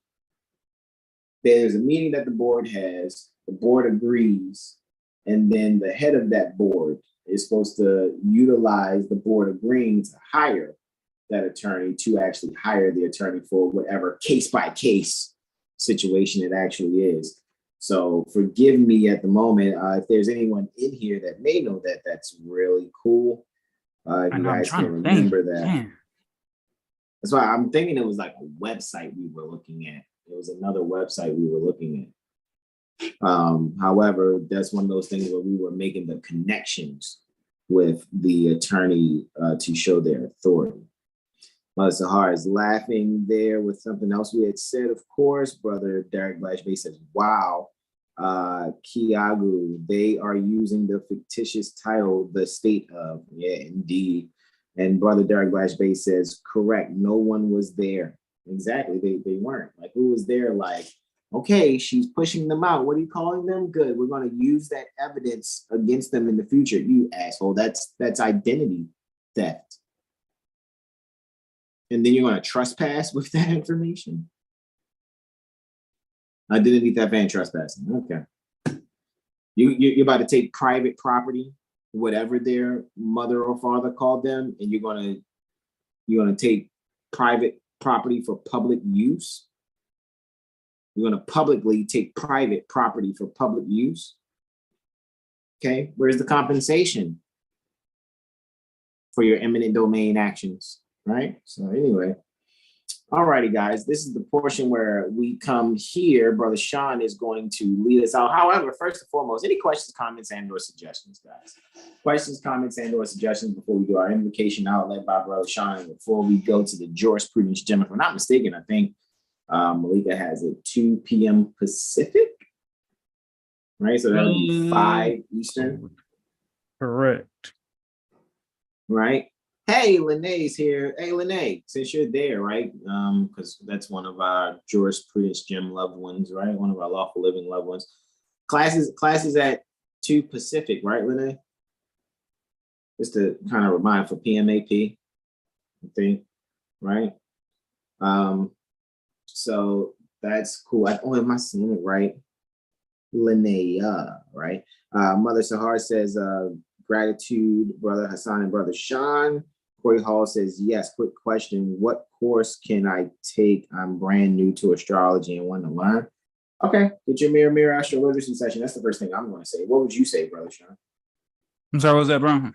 there's a meeting that the board has, the board agrees, and then the head of that board is supposed to utilize the board agreeing to hire that attorney to actually hire the attorney for whatever case by case situation it actually is. So forgive me at the moment. If there's anyone in here that may know that, that's really cool. If you guys can remember that. Man. That's why I'm thinking it was like a website we were looking at. It was another website we were looking at. However, that's one of those things where we were making the connections with the attorney to show their authority. Mother Sahar is laughing there with something else we had said, of course. Brother Derek Blashbay says, wow, Kiagu, they are using the fictitious title, the state of. Yeah, indeed. And Brother Derek Blashbay says, correct, no one was there. Exactly, they weren't. Like, who was there? Like, okay, she's pushing them out. What are you calling them? Good, we're going to use that evidence against them in the future. You asshole, that's identity theft. And then you're going to trespass with that information? Identity theft and trespassing. Okay. You're about to take private property, whatever their mother or father called them, and you're gonna take private property for public use. You're gonna publicly take private property for public use. Okay, where's the compensation? for your eminent domain actions, right? So anyway, all righty, guys, this is the portion where we come here. Brother Sean is going to lead us out. However, first and foremost, any questions, comments, and/or suggestions, guys? Questions, comments, and/or suggestions before we do our invocation outlet by Brother Sean. Before we go to the jurisprudence gym, if I'm not mistaken, I think Malika has it 2 p.m. Pacific, right? So that would be 5 Eastern. Correct. Right. Hey, Lene's here. Hey, Lene, since you're there, right? Because that's one of our jurisprudence gym loved ones, right? One of our lawful living loved ones. Classes at 2 Pacific, right, Lene? Just to kind of remind for PMAP, I think, right? So that's cool. Am I saying it right? Linnea, right? Mother Sahar says, gratitude, Brother Hasan and Brother Sean. Corey Hall says, yes, quick question. What course can I take? I'm brand new to astrology and want to learn. Okay, get your Mirror Astro Literacy session. That's the first thing I'm going to say. What would you say, Brother Sean? I'm sorry, what was that, bro?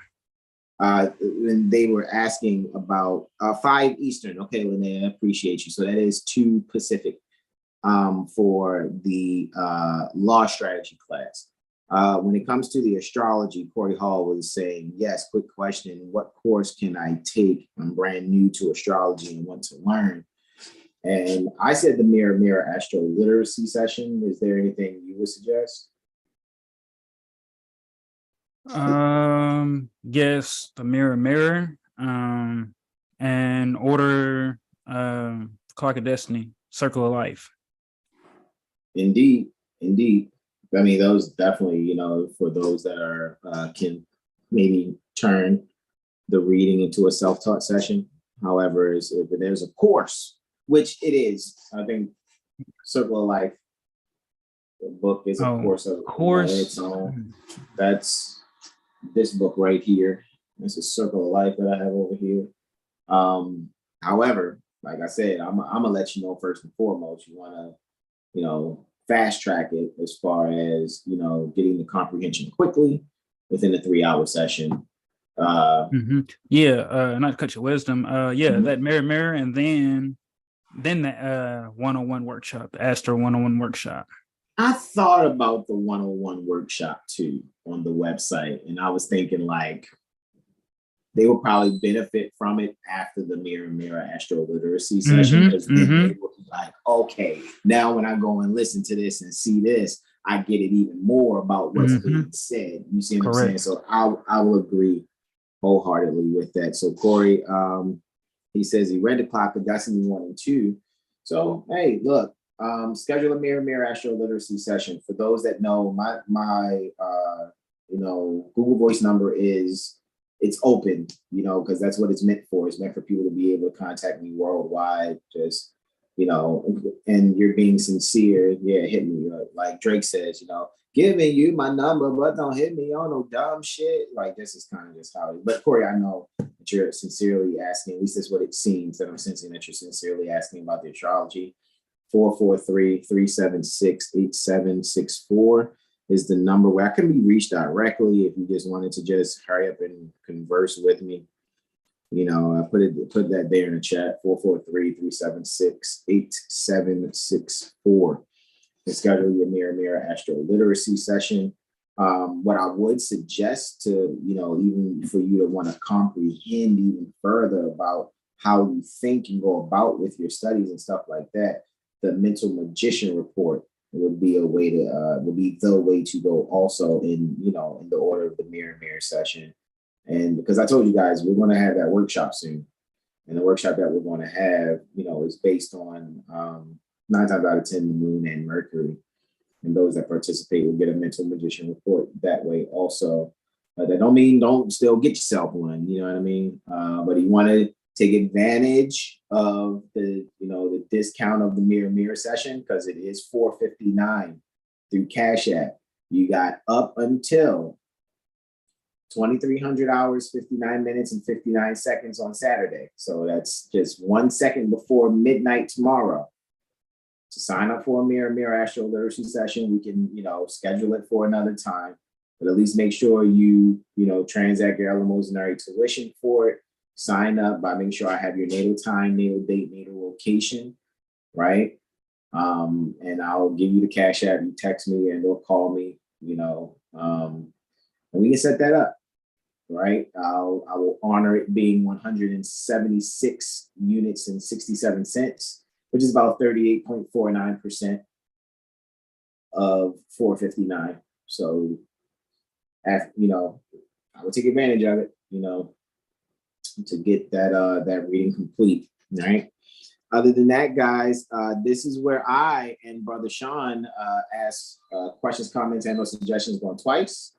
When they were asking about 5 Eastern. Okay, Linnea, I appreciate you. So that is 2 Pacific for the law strategy class. When it comes to the astrology, Corey Hall was saying, yes, quick question. What course can I take? I'm brand new to astrology and want to learn. And I said the Mirror Astro Literacy session. Is there anything you would suggest? Yes, the mirror, and order, Clock of Destiny, Circle of Life. Indeed. I mean, those definitely, for those that are can maybe turn the reading into a self-taught session. However, if there's a course, which it is, I think Circle of Life, the book is a course of its own. That's this book right here. This is Circle of Life that I have over here. However, like I said, I'm gonna let you know first and foremost, you want to, fast track it as far as, getting the comprehension quickly within a 3-hour session. Yeah, not to cut your wisdom. That mirror, and then the 101 workshop, the Astro 101 workshop. I thought about the 101 workshop too on the website, and I was thinking like they will probably benefit from it after the Mirror Astro Literacy session, because they will be like, okay, now when I go and listen to this and see this, I get it even more about what's being said. You see what I'm saying? So I will agree wholeheartedly with that. So Corey, he says he read the Clock of Destiny 1 and 2. So hey, look, schedule a Mirror Astro Literacy session. For those that know, my Google Voice number it's open, because that's what it's meant for. It's meant for people to be able to contact me worldwide, just, and you're being sincere. Yeah, hit me. Like Drake says, giving you my number, but don't hit me on no dumb shit. Like, this is kind of just how it is. But Corey, I know that you're sincerely asking, at least that's what it seems, that I'm sensing that you're sincerely asking about the astrology. 443-376-8764 is the number where I can be reached directly if you just wanted to just hurry up and converse with me. I put that there in the chat, 443-376-8764. And schedule your Mirror Astro Literacy session. What I would suggest to, even for you to want to comprehend even further about how you think and go about with your studies and stuff like that, the Mental Magician Report would be the way to go also in the order of the mirror session. And because I told you guys, we're going to have that workshop soon. And the workshop that we're going to have, is based on 9 times out of 10, the moon and Mercury. And those that participate will get a Mental Magician Report that way also. That don't mean don't still get yourself one, you know what I mean? But you want to take advantage of the discount of the mirror session, because it is $4.59 through CashApp. You got up until 2,300 hours, 59 minutes, and 59 seconds on Saturday. So that's just 1 second before midnight tomorrow to sign up for a Mirror Astro Literacy session. We can, schedule it for another time. but at least make sure you transact your eleemosynary tuition for it. Sign up by making sure I have your natal time, natal date, natal location, right? And I'll give you the Cash App. You text me and or call me, and we can set that up, right? I will honor it being 176 units and 67 cents, which is about 38.49% of 459. So, I will take advantage of it, to get that reading complete, right? Other than that, guys, this is where I and Brother Sean ask questions, comments, and or suggestions going twice.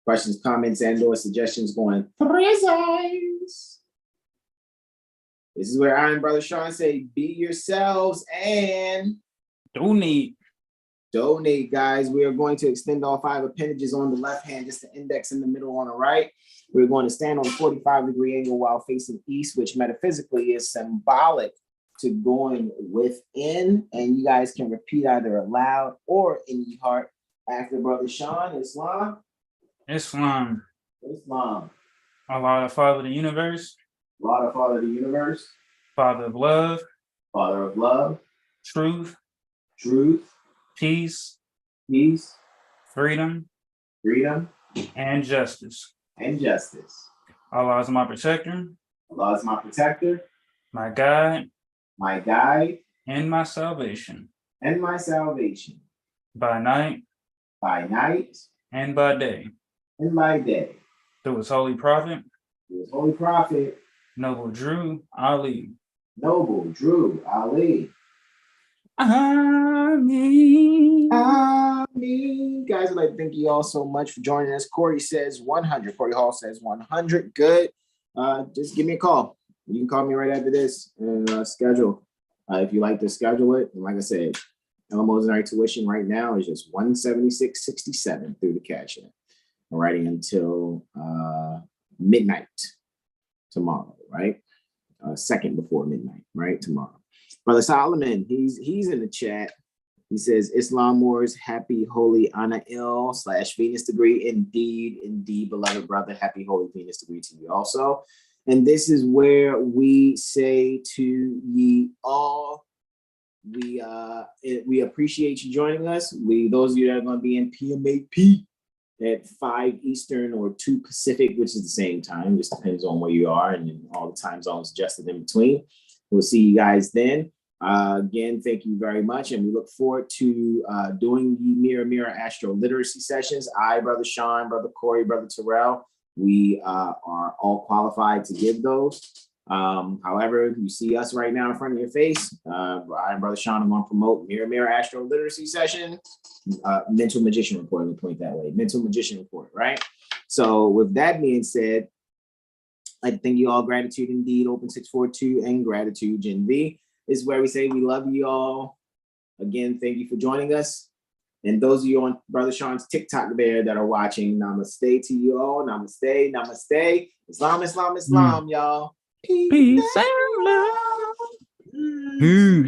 Questions, comments, and or suggestions going three times. This is where I and Brother Sean say, be yourselves and donate. Donate, guys. We are going to extend all 5 appendages on the left hand, just the index in the middle on the right. We're going to stand on a 45-degree angle while facing east, which metaphysically is symbolic to going within. And you guys can repeat either aloud or in your heart after Brother Sean. Islam. Islam. Islam. Allah, the Father of the universe. Allah, the Father of the universe. Father of love. Father of love. Truth. Truth. Peace. Peace. Freedom. Freedom. And justice. And justice. Allah is my protector. Allah is my protector. My guide. My guide. And my salvation. And my salvation. By night. By night. And by day. And by day. Through his holy prophet. Through his holy prophet. Noble Drew Ali. Noble Drew Ali. Amen. Amen. Guys, I'd like to thank you all so much for joining us. Corey says 100. Corey Hall says 100. Good. Just give me a call. You can call me right after this and schedule. If you like to schedule it, and like I said, eleemosynary tuition right now is just $176.67 through the Cash App. All righty, until midnight tomorrow, right? Second before midnight, right? Tomorrow. Brother Solomon, he's in the chat. He says, Islam Wars, happy holy Ana Il / Venus degree. Indeed, beloved brother, happy holy Venus degree to you also. And this is where we say to ye all, we appreciate you joining us. Those of you that are going to be in PMAP at 5 Eastern or 2 Pacific, which is the same time, just depends on where you are, and then all the time zones adjusted in between. We'll see you guys then. Again, thank you very much, and we look forward to doing the Mirror Astro Literacy sessions. I, Brother Sean, Brother Corey, Brother Terrell, we are all qualified to give those. However, you see us right now in front of your face. I and Brother Sean are going to promote Mirror Astro Literacy session, Mental Magician Report. Let me point that way. Mental Magician Report, right? So with that being said, I thank you all. Gratitude indeed. Open 642 and gratitude Gen V is where we say we love you all. Again, thank you for joining us. And those of you on Brother Sean's TikTok there that are watching, namaste to you all. Namaste, namaste. Islam, y'all. Peace and love.